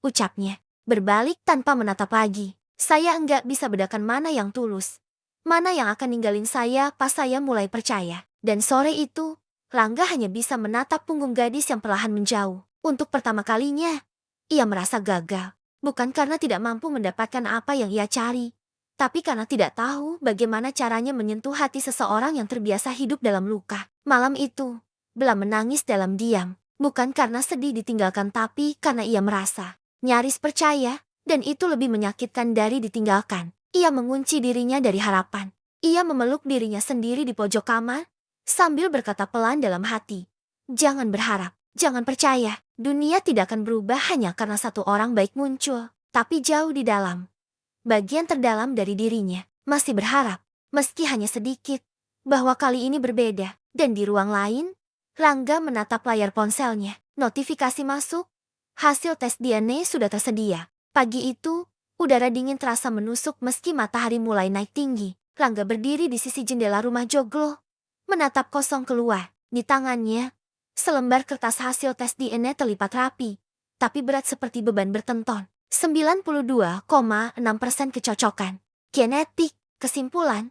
Ucapnya, berbalik tanpa menatap lagi. Saya enggak bisa bedakan mana yang tulus. Mana yang akan ninggalin saya pas saya mulai percaya. Dan sore itu, Rangga hanya bisa menatap punggung gadis yang perlahan menjauh. Untuk pertama kalinya, ia merasa gagal. Bukan karena tidak mampu mendapatkan apa yang ia cari, tapi karena tidak tahu bagaimana caranya menyentuh hati seseorang yang terbiasa hidup dalam luka. Malam itu, Bella menangis dalam diam. Bukan karena sedih ditinggalkan, tapi karena ia merasa nyaris percaya, dan itu lebih menyakitkan dari ditinggalkan. Ia mengunci dirinya dari harapan. Ia memeluk dirinya sendiri di pojok kamar, sambil berkata pelan dalam hati, jangan berharap, jangan percaya. Dunia tidak akan berubah hanya karena satu orang baik muncul. Tapi jauh di dalam, bagian terdalam dari dirinya, masih berharap, meski hanya sedikit, bahwa kali ini berbeda. Dan di ruang lain, Rangga menatap layar ponselnya. Notifikasi masuk. Hasil tes DNA sudah tersedia. Pagi itu, udara dingin terasa menusuk meski matahari mulai naik tinggi. Rangga berdiri di sisi jendela rumah joglo, menatap kosong keluar. Di tangannya, selembar kertas hasil tes DNA terlipat rapi, tapi berat seperti beban bertenton. 92,6% kecocokan. Genetik. Kesimpulan,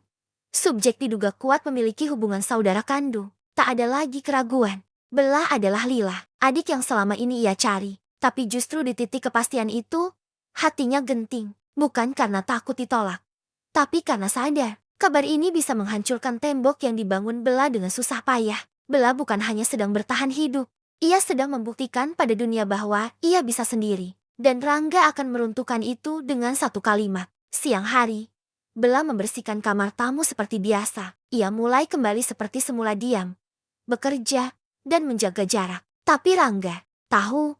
subjek diduga kuat memiliki hubungan saudara kandung. Tak ada lagi keraguan. Bella adalah Lila, adik yang selama ini ia cari. Tapi justru di titik kepastian itu, hatinya genting. Bukan karena takut ditolak, tapi karena sadar, kabar ini bisa menghancurkan tembok yang dibangun Bella dengan susah payah. Bella bukan hanya sedang bertahan hidup, ia sedang membuktikan pada dunia bahwa ia bisa sendiri. Dan Rangga akan meruntuhkan itu dengan satu kalimat. Siang hari, Bella membersihkan kamar tamu seperti biasa. Ia mulai kembali seperti semula, diam, bekerja, dan menjaga jarak. Tapi Rangga tahu,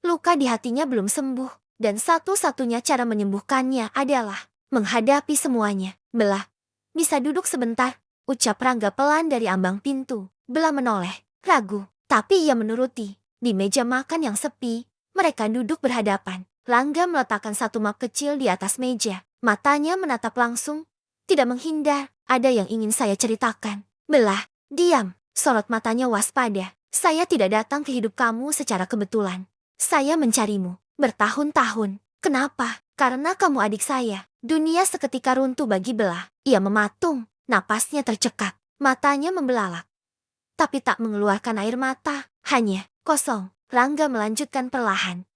luka di hatinya belum sembuh. Dan satu-satunya cara menyembuhkannya adalah menghadapi semuanya. Bella, bisa duduk sebentar? Ucap Rangga pelan dari ambang pintu. Bella menoleh, ragu, tapi ia menuruti. Di meja makan yang sepi, mereka duduk berhadapan. Rangga meletakkan satu map kecil di atas meja. Matanya menatap langsung, tidak menghindar. Ada yang ingin saya ceritakan. Bella, diam. Sorot matanya waspada. Saya tidak datang ke hidup kamu secara kebetulan. Saya mencarimu bertahun-tahun. Kenapa? Karena kamu adik saya. Dunia seketika runtuh bagi Bella. Ia mematung, napasnya tercekat, matanya membelalak, tapi tak mengeluarkan air mata, hanya kosong. Rangga melanjutkan perlahan.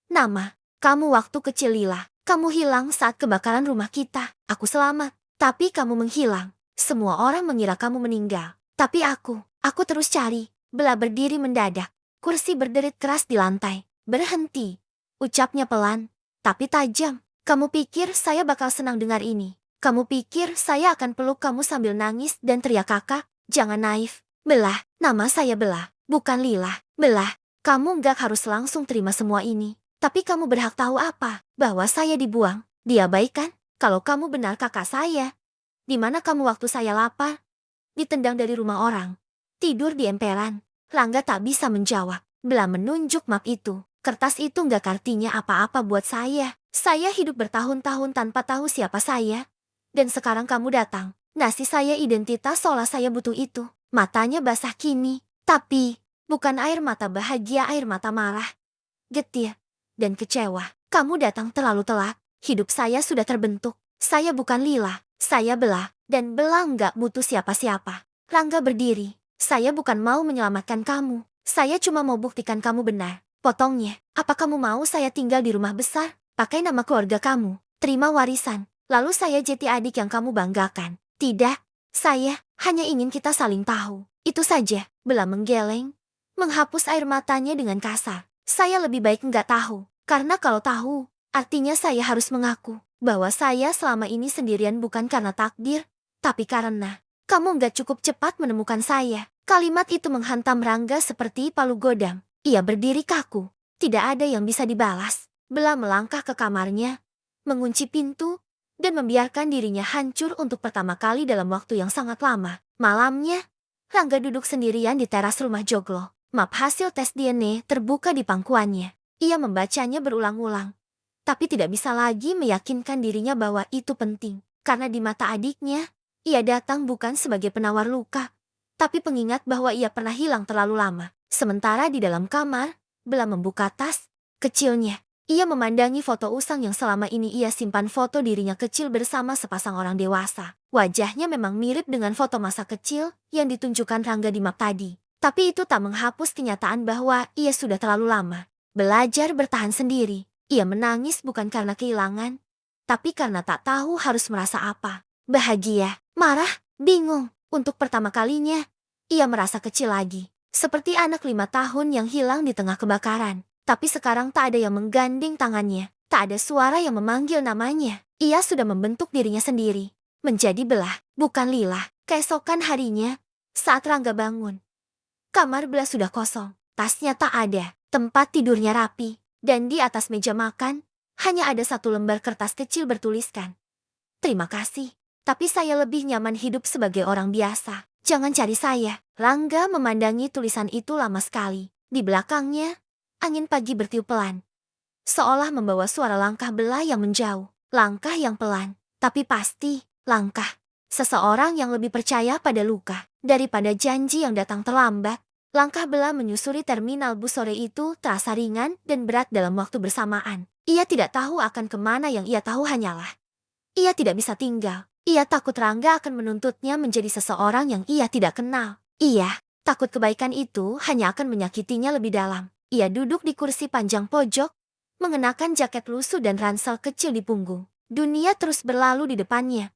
Nama, kamu waktu kecil Lila. Kamu hilang saat kebakaran rumah kita. Aku selamat, tapi kamu menghilang. Semua orang mengira kamu meninggal. Tapi aku terus cari. Bella berdiri mendadak. Kursi berderit keras di lantai. Berhenti. Ucapnya pelan, tapi tajam. Kamu pikir saya bakal senang dengar ini? Kamu pikir saya akan peluk kamu sambil nangis dan teriak kakak? Jangan naif. Bella, nama saya Bella, bukan Lila. Bella, kamu gak harus langsung terima semua ini. Tapi kamu berhak tahu apa? Bahwa saya dibuang, diabaikan. Kalau kamu benar kakak saya, di mana kamu waktu saya lapar? Ditendang dari rumah orang, tidur di emperan. Rangga tak bisa menjawab. Bella menunjuk map itu. Kertas itu gak artinya apa-apa buat saya. Saya hidup bertahun-tahun tanpa tahu siapa saya. Dan sekarang kamu datang. Nasi saya identitas seolah saya butuh itu. Matanya basah kini, tapi bukan air mata bahagia, air mata marah, getir, dan kecewa. Kamu datang terlalu telat. Hidup saya sudah terbentuk. Saya bukan Lila, saya Bella, dan Bella nggak butuh siapa-siapa. Rangga berdiri, Saya bukan mau menyelamatkan kamu. Saya cuma mau buktikan kamu benar. Potongnya, apa kamu mau saya tinggal di rumah besar? Pakai nama keluarga kamu. Terima warisan. Lalu saya jadi adik yang kamu banggakan. Tidak, saya hanya ingin kita saling tahu. Itu saja. Bella menggeleng, menghapus air matanya dengan kasar. Saya lebih baik nggak tahu. Karena kalau tahu, artinya saya harus mengaku bahwa saya selama ini sendirian bukan karena takdir, tapi karena kamu nggak cukup cepat menemukan saya. Kalimat itu menghantam Rangga seperti palu godam. Ia berdiri kaku. Tidak ada yang bisa dibalas. Bella melangkah ke kamarnya, mengunci pintu, dan membiarkan dirinya hancur untuk pertama kali dalam waktu yang sangat lama. Malamnya, Rangga duduk sendirian di teras rumah Joglo. Map hasil tes DNA terbuka di pangkuannya. Ia membacanya berulang-ulang, tapi tidak bisa lagi meyakinkan dirinya bahwa itu penting. Karena di mata adiknya, ia datang bukan sebagai penawar luka, tapi pengingat bahwa ia pernah hilang terlalu lama. Sementara di dalam kamar, Bella membuka tas kecilnya. Ia memandangi foto usang yang selama ini ia simpan foto dirinya kecil bersama sepasang orang dewasa. Wajahnya memang mirip dengan foto masa kecil yang ditunjukkan Rangga di map tadi. Tapi itu tak menghapus kenyataan bahwa ia sudah terlalu lama belajar bertahan sendiri. Ia menangis bukan karena kehilangan, tapi karena tak tahu harus merasa apa. Bahagia, marah, bingung. Untuk pertama kalinya, ia merasa kecil lagi. Seperti anak 5 tahun yang hilang di tengah kebakaran. Tapi sekarang tak ada yang menggandeng tangannya. Tak ada suara yang memanggil namanya. Ia sudah membentuk dirinya sendiri. Menjadi Bella, bukan Lila. Keesokan harinya, saat Rangga bangun, kamar Bella sudah kosong. Tasnya tak ada. Tempat tidurnya rapi, dan di atas meja makan, hanya ada satu lembar kertas kecil bertuliskan, "Terima kasih, tapi saya lebih nyaman hidup sebagai orang biasa. Jangan cari saya." Rangga memandangi tulisan itu lama sekali. Di belakangnya, angin pagi bertiup pelan, seolah membawa suara langkah Bella yang menjauh. Langkah yang pelan, tapi pasti, langkah seseorang yang lebih percaya pada luka daripada janji yang datang terlambat. Langkah Bella menyusuri terminal bus sore itu terasa ringan dan berat dalam waktu bersamaan. Ia tidak tahu akan kemana, yang ia tahu hanyalah ia tidak bisa tinggal. Ia takut Rangga akan menuntutnya menjadi seseorang yang ia tidak kenal. Ia takut kebaikan itu hanya akan menyakitinya lebih dalam. Ia duduk di kursi panjang pojok, mengenakan jaket lusuh dan ransel kecil di punggung. Dunia terus berlalu di depannya,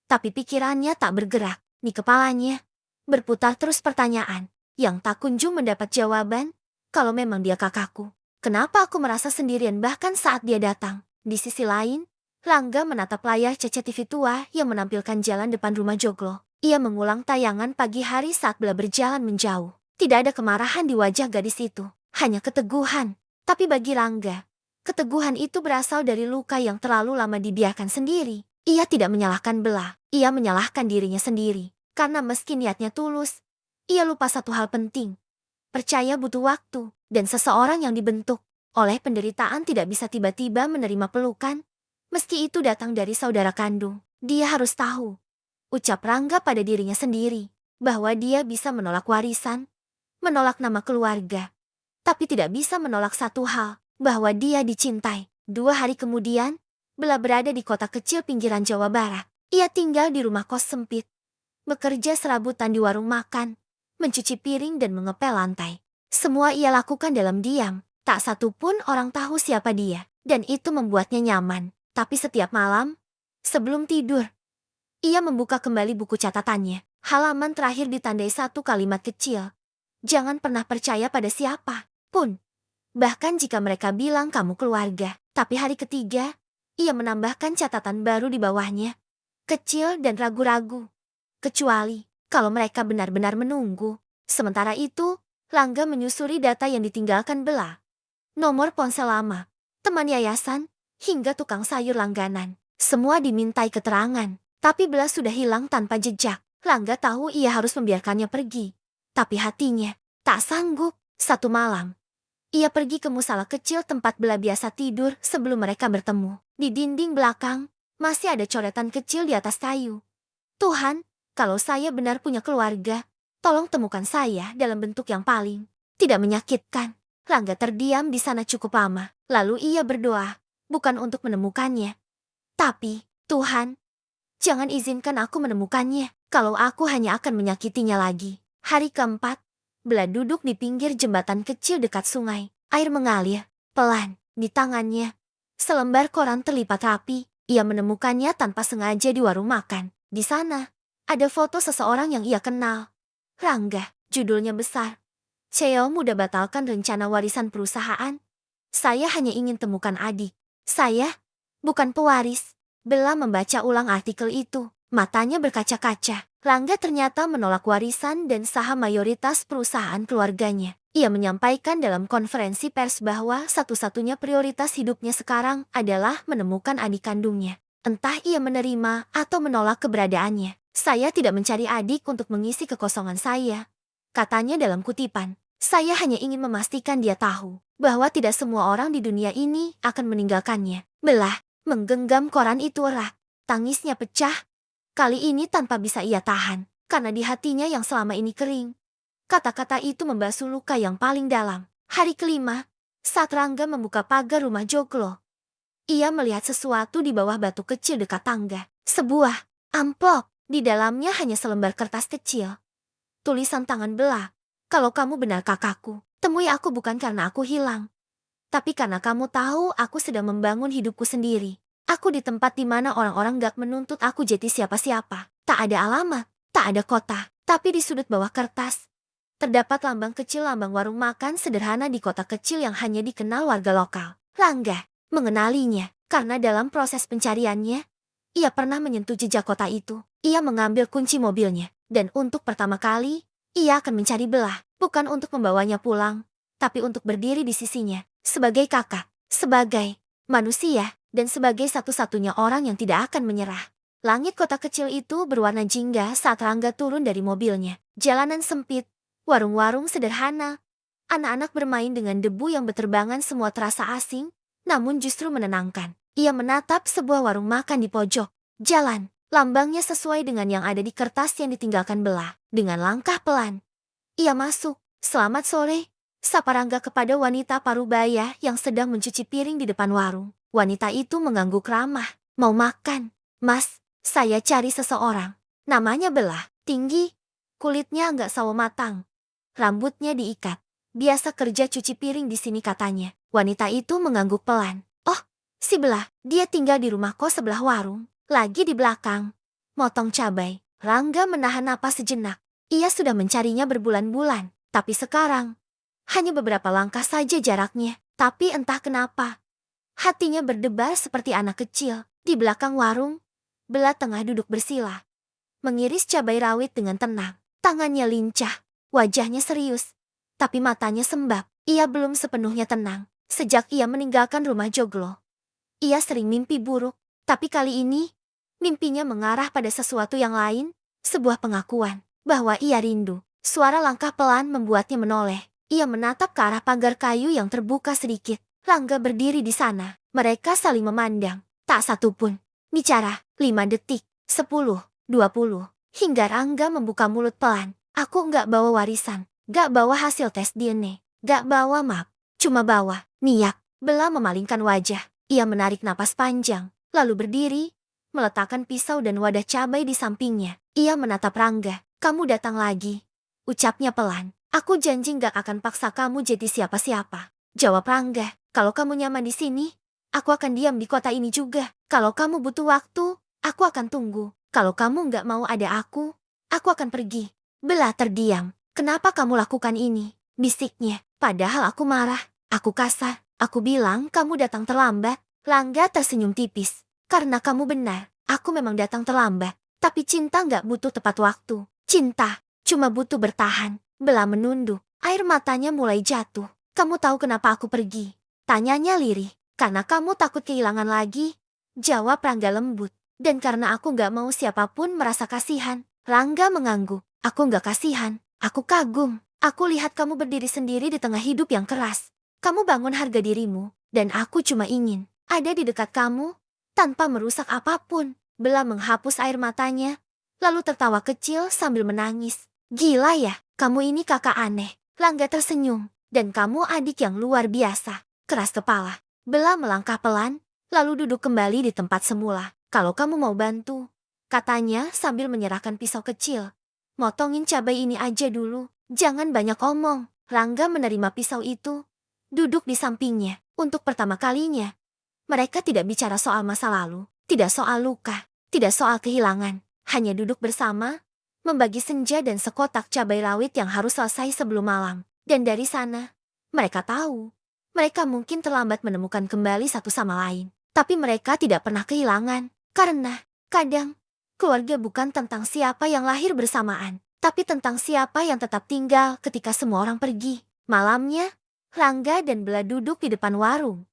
tapi pikirannya tak bergerak. Di kepalanya berputar terus pertanyaan yang tak kunjung mendapat jawaban. Kalau memang dia kakakku, kenapa aku merasa sendirian bahkan saat dia datang? Di sisi lain, Rangga menatap layar CCTV tua yang menampilkan jalan depan rumah Joglo. Ia mengulang tayangan pagi hari saat Bella berjalan menjauh. Tidak ada kemarahan di wajah gadis itu, hanya keteguhan. Tapi bagi Rangga, keteguhan itu berasal dari luka yang terlalu lama dibiarkan sendiri. Ia tidak menyalahkan Bella, ia menyalahkan dirinya sendiri. Karena meski niatnya tulus, ia lupa satu hal penting. Percaya butuh waktu, dan seseorang yang dibentuk oleh penderitaan tidak bisa tiba-tiba menerima pelukan, meski itu datang dari saudara kandung. Dia harus tahu, ucap Rangga pada dirinya sendiri, bahwa dia bisa menolak warisan, menolak nama keluarga, tapi tidak bisa menolak satu hal, bahwa dia dicintai. 2 hari kemudian, Bella berada di kota kecil pinggiran Jawa Barat. Ia tinggal di rumah kos sempit, bekerja serabutan di warung makan, mencuci piring dan mengepel lantai. Semua ia lakukan dalam diam, tak satu pun orang tahu siapa dia, dan itu membuatnya nyaman. Tapi setiap malam, sebelum tidur, ia membuka kembali buku catatannya. Halaman terakhir ditandai satu kalimat kecil. Jangan pernah percaya pada siapa pun, bahkan jika mereka bilang kamu keluarga. Tapi hari ketiga, ia menambahkan catatan baru di bawahnya. Kecil dan ragu-ragu. Kecuali kalau mereka benar-benar menunggu. Sementara itu, Rangga menyusuri data yang ditinggalkan Bella. Nomor ponsel lama, teman yayasan, hingga tukang sayur langganan. Semua dimintai keterangan, tapi Bella sudah hilang tanpa jejak. Rangga tahu ia harus membiarkannya pergi, tapi hatinya tak sanggup. Satu malam, ia pergi ke musala kecil tempat Bella biasa tidur sebelum mereka bertemu. Di dinding belakang, masih ada coretan kecil di atas kayu. "Tuhan, kalau saya benar punya keluarga, tolong temukan saya dalam bentuk yang paling tidak menyakitkan." Rangga terdiam di sana cukup lama, lalu ia berdoa, bukan untuk menemukannya, tapi, "Tuhan, jangan izinkan aku menemukannya. Kalau aku hanya akan menyakitinya lagi." Hari keempat, Bella duduk di pinggir jembatan kecil dekat sungai. Air mengalir, pelan, di tangannya. Selembar koran terlipat rapi, ia menemukannya tanpa sengaja di warung makan. Di sana, ada foto seseorang yang ia kenal. Rangga, judulnya besar. CEO muda batalkan rencana warisan perusahaan. Saya hanya ingin temukan adik. Saya, bukan pewaris. Bella membaca ulang artikel itu. Matanya berkaca-kaca. Rangga ternyata menolak warisan dan saham mayoritas perusahaan keluarganya. Ia menyampaikan dalam konferensi pers bahwa satu-satunya prioritas hidupnya sekarang adalah menemukan adik kandungnya. Entah ia menerima atau menolak keberadaannya. Saya tidak mencari adik untuk mengisi kekosongan saya. Katanya dalam kutipan, saya hanya ingin memastikan dia tahu bahwa tidak semua orang di dunia ini akan meninggalkannya. Bella menggenggam koran itu erat. Tangisnya pecah. Kali ini tanpa bisa ia tahan, karena di hatinya yang selama ini kering. Kata-kata itu membasuh luka yang paling dalam. Hari kelima, saat Rangga membuka pagar rumah Joglo, ia melihat sesuatu di bawah batu kecil dekat tangga. Sebuah amplop, di dalamnya hanya selembar kertas kecil. Tulisan tangan Bella, kalau kamu benar kakakku, temui aku bukan karena aku hilang, tapi karena kamu tahu aku sedang membangun hidupku sendiri. Aku di tempat di mana orang-orang gak menuntut aku jadi siapa-siapa. Tak ada alamat, tak ada kota. Tapi di sudut bawah kertas, terdapat lambang kecil, lambang warung makan sederhana di kota kecil yang hanya dikenal warga lokal. Rangga mengenalinya, karena dalam proses pencariannya, ia pernah menyentuh jejak kota itu. Ia mengambil kunci mobilnya, dan untuk pertama kali, ia akan mencari Bella. Bukan untuk membawanya pulang, tapi untuk berdiri di sisinya. Sebagai kakak, sebagai manusia, dan sebagai satu-satunya orang yang tidak akan menyerah. Langit kota kecil itu berwarna jingga saat Rangga turun dari mobilnya. Jalanan sempit, warung-warung sederhana, anak-anak bermain dengan debu yang berterbangan, semua terasa asing, namun justru menenangkan. Ia menatap sebuah warung makan di pojok jalan. Lambangnya sesuai dengan yang ada di kertas yang ditinggalkan Bella. Dengan langkah pelan, ia masuk. Selamat sore, sapa Rangga kepada wanita parubaya yang sedang mencuci piring di depan warung. Wanita itu mengangguk ramah. Mau makan? Mas, saya cari seseorang. Namanya Bella. Tinggi, kulitnya agak sawo matang. Rambutnya diikat. Biasa kerja cuci piring di sini katanya. Wanita itu mengangguk pelan. Oh, si Bella, dia tinggal di rumah kos sebelah warung. Lagi di belakang. Motong cabai. Rangga menahan napas sejenak. Ia sudah mencarinya berbulan-bulan. Tapi sekarang, hanya beberapa langkah saja jaraknya. Tapi entah kenapa, hatinya berdebar seperti anak kecil. Di belakang warung, Bella tengah duduk bersila, mengiris cabai rawit dengan tenang. Tangannya lincah, wajahnya serius, tapi matanya sembab. Ia belum sepenuhnya tenang. Sejak ia meninggalkan rumah Joglo, ia sering mimpi buruk. Tapi kali ini, mimpinya mengarah pada sesuatu yang lain. Sebuah pengakuan bahwa ia rindu. Suara langkah pelan membuatnya menoleh. Ia menatap ke arah pagar kayu yang terbuka sedikit. Rangga berdiri di sana. Mereka saling memandang. Tak satu pun bicara. 5 detik, 10, 20. Hingga Rangga membuka mulut pelan. Aku nggak bawa warisan. Nggak bawa hasil tes DNA. Nggak bawa map. Cuma bawa niat. Bella memalingkan wajah. Ia menarik napas panjang. Lalu berdiri, meletakkan pisau dan wadah cabai di sampingnya. Ia menatap Rangga. Kamu datang lagi, ucapnya pelan. Aku janji gak akan paksa kamu jadi siapa-siapa. Jawab Rangga. Kalau kamu nyaman di sini, aku akan diam di kota ini juga. Kalau kamu butuh waktu, aku akan tunggu. Kalau kamu gak mau ada aku akan pergi. Bella terdiam. Kenapa kamu lakukan ini? Bisiknya. Padahal aku marah. Aku kasar. Aku bilang kamu datang terlambat. Rangga tersenyum tipis. Karena kamu benar. Aku memang datang terlambat. Tapi cinta gak butuh tepat waktu. Cinta cuma butuh bertahan. Bella menunduk. Air matanya mulai jatuh. Kamu tahu kenapa aku pergi? Tanyanya lirih. Karena kamu takut kehilangan lagi. Jawab Rangga lembut. Dan karena aku gak mau siapapun merasa kasihan. Rangga mengangguk. Aku gak kasihan. Aku kagum. Aku lihat kamu berdiri sendiri di tengah hidup yang keras. Kamu bangun harga dirimu. Dan aku cuma ingin ada di dekat kamu tanpa merusak apapun. Bella menghapus air matanya, lalu tertawa kecil sambil menangis. Gila ya, kamu ini kakak aneh. Rangga tersenyum. Dan kamu adik yang luar biasa. Keras kepala. Bella melangkah pelan, lalu duduk kembali di tempat semula. Kalau kamu mau bantu, katanya sambil menyerahkan pisau kecil. Motongin cabai ini aja dulu, jangan banyak omong. Rangga menerima pisau itu, duduk di sampingnya. Untuk pertama kalinya, mereka tidak bicara soal masa lalu, tidak soal luka, tidak soal kehilangan. Hanya duduk bersama, membagi senja dan sekotak cabai rawit yang harus selesai sebelum malam. Dan dari sana, mereka tahu, mereka mungkin terlambat menemukan kembali satu sama lain. Tapi mereka tidak pernah kehilangan, karena kadang keluarga bukan tentang siapa yang lahir bersamaan, tapi tentang siapa yang tetap tinggal ketika semua orang pergi. Malamnya, Rangga dan Bella duduk di depan warung,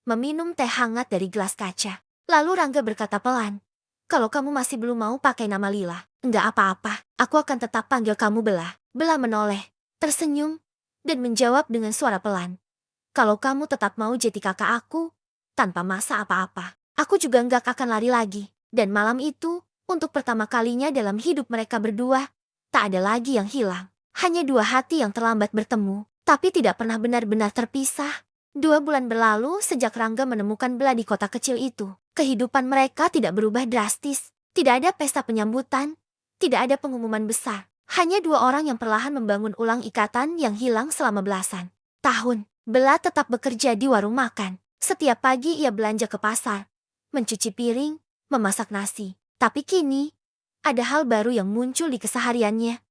meminum teh hangat dari gelas kaca. Lalu Rangga berkata pelan, "Kalau kamu masih belum mau pakai nama Lila, enggak apa-apa, aku akan tetap panggil kamu Bella." Bella menoleh, tersenyum, dan menjawab dengan suara pelan, "Kalau kamu tetap mau jadi kakak aku, tanpa masa apa-apa, aku juga enggak akan lari lagi." Dan malam itu, untuk pertama kalinya dalam hidup mereka berdua, tak ada lagi yang hilang. Hanya dua hati yang terlambat bertemu, tapi tidak pernah benar-benar terpisah. 2 bulan berlalu sejak Rangga menemukan Bella di kota kecil itu. Kehidupan mereka tidak berubah drastis. Tidak ada pesta penyambutan, tidak ada pengumuman besar. Hanya dua orang yang perlahan membangun ulang ikatan yang hilang selama belasan tahun. Bella tetap bekerja di warung makan. Setiap pagi ia belanja ke pasar, mencuci piring, memasak nasi. Tapi kini, ada hal baru yang muncul di kesehariannya.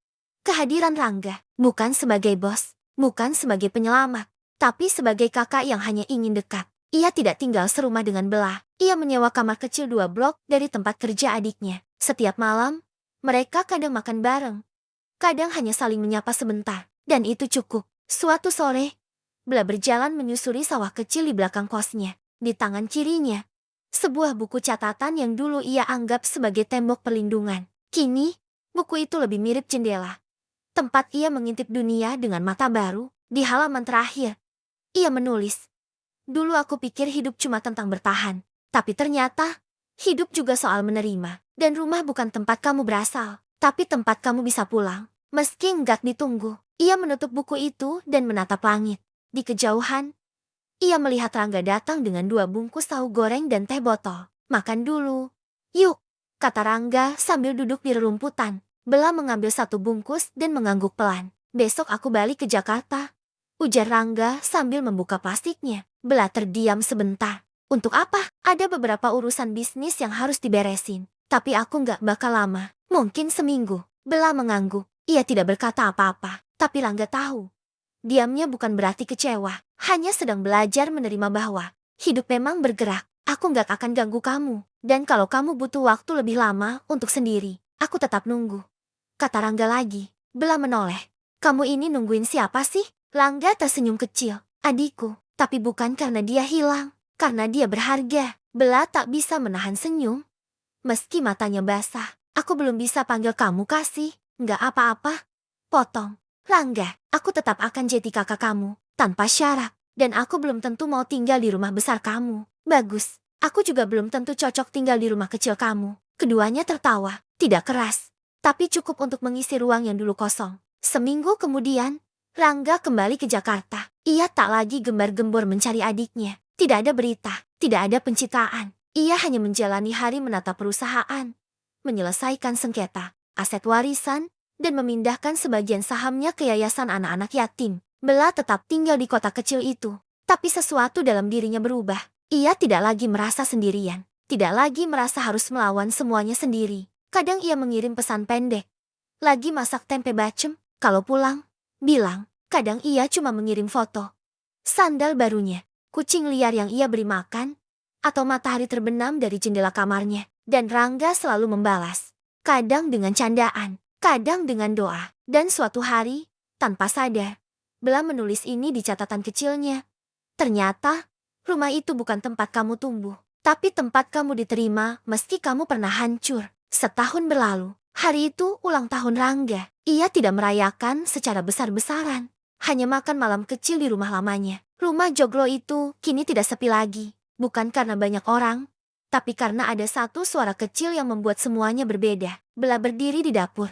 Kehadiran Rangga, bukan sebagai bos, bukan sebagai penyelamat, tapi sebagai kakak yang hanya ingin dekat. Ia tidak tinggal serumah dengan Bella. Ia menyewa kamar kecil 2 blok dari tempat kerja adiknya. Setiap malam, mereka kadang makan bareng. Kadang hanya saling menyapa sebentar, dan itu cukup. Suatu sore, Bella berjalan menyusuri sawah kecil di belakang kosnya. Di tangan kirinya, sebuah buku catatan yang dulu ia anggap sebagai tembok perlindungan. Kini, buku itu lebih mirip jendela, tempat ia mengintip dunia dengan mata baru. Di halaman terakhir, ia menulis, "Dulu aku pikir hidup cuma tentang bertahan, tapi ternyata hidup juga soal menerima. Dan rumah bukan tempat kamu berasal, tapi tempat kamu bisa pulang, meski enggak ditunggu." Ia menutup buku itu dan menatap langit. Di kejauhan, ia melihat Rangga datang dengan 2 bungkus tahu goreng dan teh botol. "Makan dulu." "Yuk," kata Rangga sambil duduk di rerumputan. Bella mengambil 1 bungkus dan mengangguk pelan. "Besok aku balik ke Jakarta," ujar Rangga sambil membuka plastiknya. Bella terdiam sebentar. "Untuk apa?" "Ada beberapa urusan bisnis yang harus diberesin. Tapi aku nggak bakal lama. Mungkin seminggu." Bella mengangguk. Ia tidak berkata apa-apa. Tapi Rangga tahu, diamnya bukan berarti kecewa. Hanya sedang belajar menerima bahwa hidup memang bergerak. "Aku nggak akan ganggu kamu. Dan kalau kamu butuh waktu lebih lama untuk sendiri, aku tetap nunggu," kata Rangga lagi. Bella menoleh. "Kamu ini nungguin siapa sih?" Rangga tersenyum kecil. "Adikku, tapi bukan karena dia hilang. Karena dia berharga." Bella tak bisa menahan senyum, meski matanya basah. "Aku belum bisa panggil kamu kasih." "Nggak apa-apa," potong Rangga. "Aku tetap akan jadi kakak kamu, tanpa syarat. Dan aku belum tentu mau tinggal di rumah besar kamu." "Bagus, aku juga belum tentu cocok tinggal di rumah kecil kamu." Keduanya tertawa, tidak keras, tapi cukup untuk mengisi ruang yang dulu kosong. Seminggu kemudian, Rangga kembali ke Jakarta. Ia tak lagi gembar-gembor mencari adiknya. Tidak ada berita, tidak ada pencitraan. Ia hanya menjalani hari menata perusahaan, menyelesaikan sengketa, aset warisan, dan memindahkan sebagian sahamnya ke yayasan anak-anak yatim. Bella tetap tinggal di kota kecil itu, tapi sesuatu dalam dirinya berubah. Ia tidak lagi merasa sendirian, tidak lagi merasa harus melawan semuanya sendiri. Kadang ia mengirim pesan pendek, "Lagi masak tempe bacem, kalau pulang, bilang." Kadang ia cuma mengirim foto sandal barunya, kucing liar yang ia beri makan, atau matahari terbenam dari jendela kamarnya. Dan Rangga selalu membalas, kadang dengan candaan, kadang dengan doa. Dan suatu hari, tanpa sadar, Bella menulis ini di catatan kecilnya. "Ternyata, rumah itu bukan tempat kamu tumbuh, tapi tempat kamu diterima meski kamu pernah hancur." Setahun berlalu, hari itu ulang tahun Rangga. Ia tidak merayakan secara besar-besaran, hanya makan malam kecil di rumah lamanya. Rumah joglo itu kini tidak sepi lagi, bukan karena banyak orang, tapi karena ada satu suara kecil yang membuat semuanya berbeda. Bella berdiri di dapur,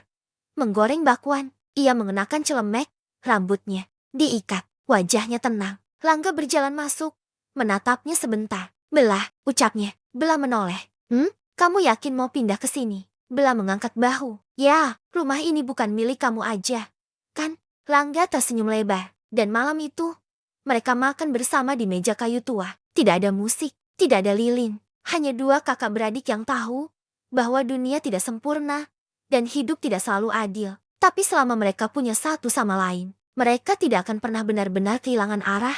menggoreng bakwan. Ia mengenakan celemek, rambutnya diikat, wajahnya tenang. Rangga berjalan masuk, menatapnya sebentar. "Bella," ucapnya. Bella menoleh. Kamu yakin mau pindah ke sini?" Bella mengangkat bahu. Ya, rumah ini bukan milik kamu aja. Kan? Langga tersenyum lebar. Dan malam itu, mereka makan bersama di meja kayu tua. Tidak ada musik, tidak ada lilin. Hanya dua kakak beradik yang tahu bahwa dunia tidak sempurna dan hidup tidak selalu adil. Tapi selama mereka punya satu sama lain, mereka tidak akan pernah benar-benar kehilangan arah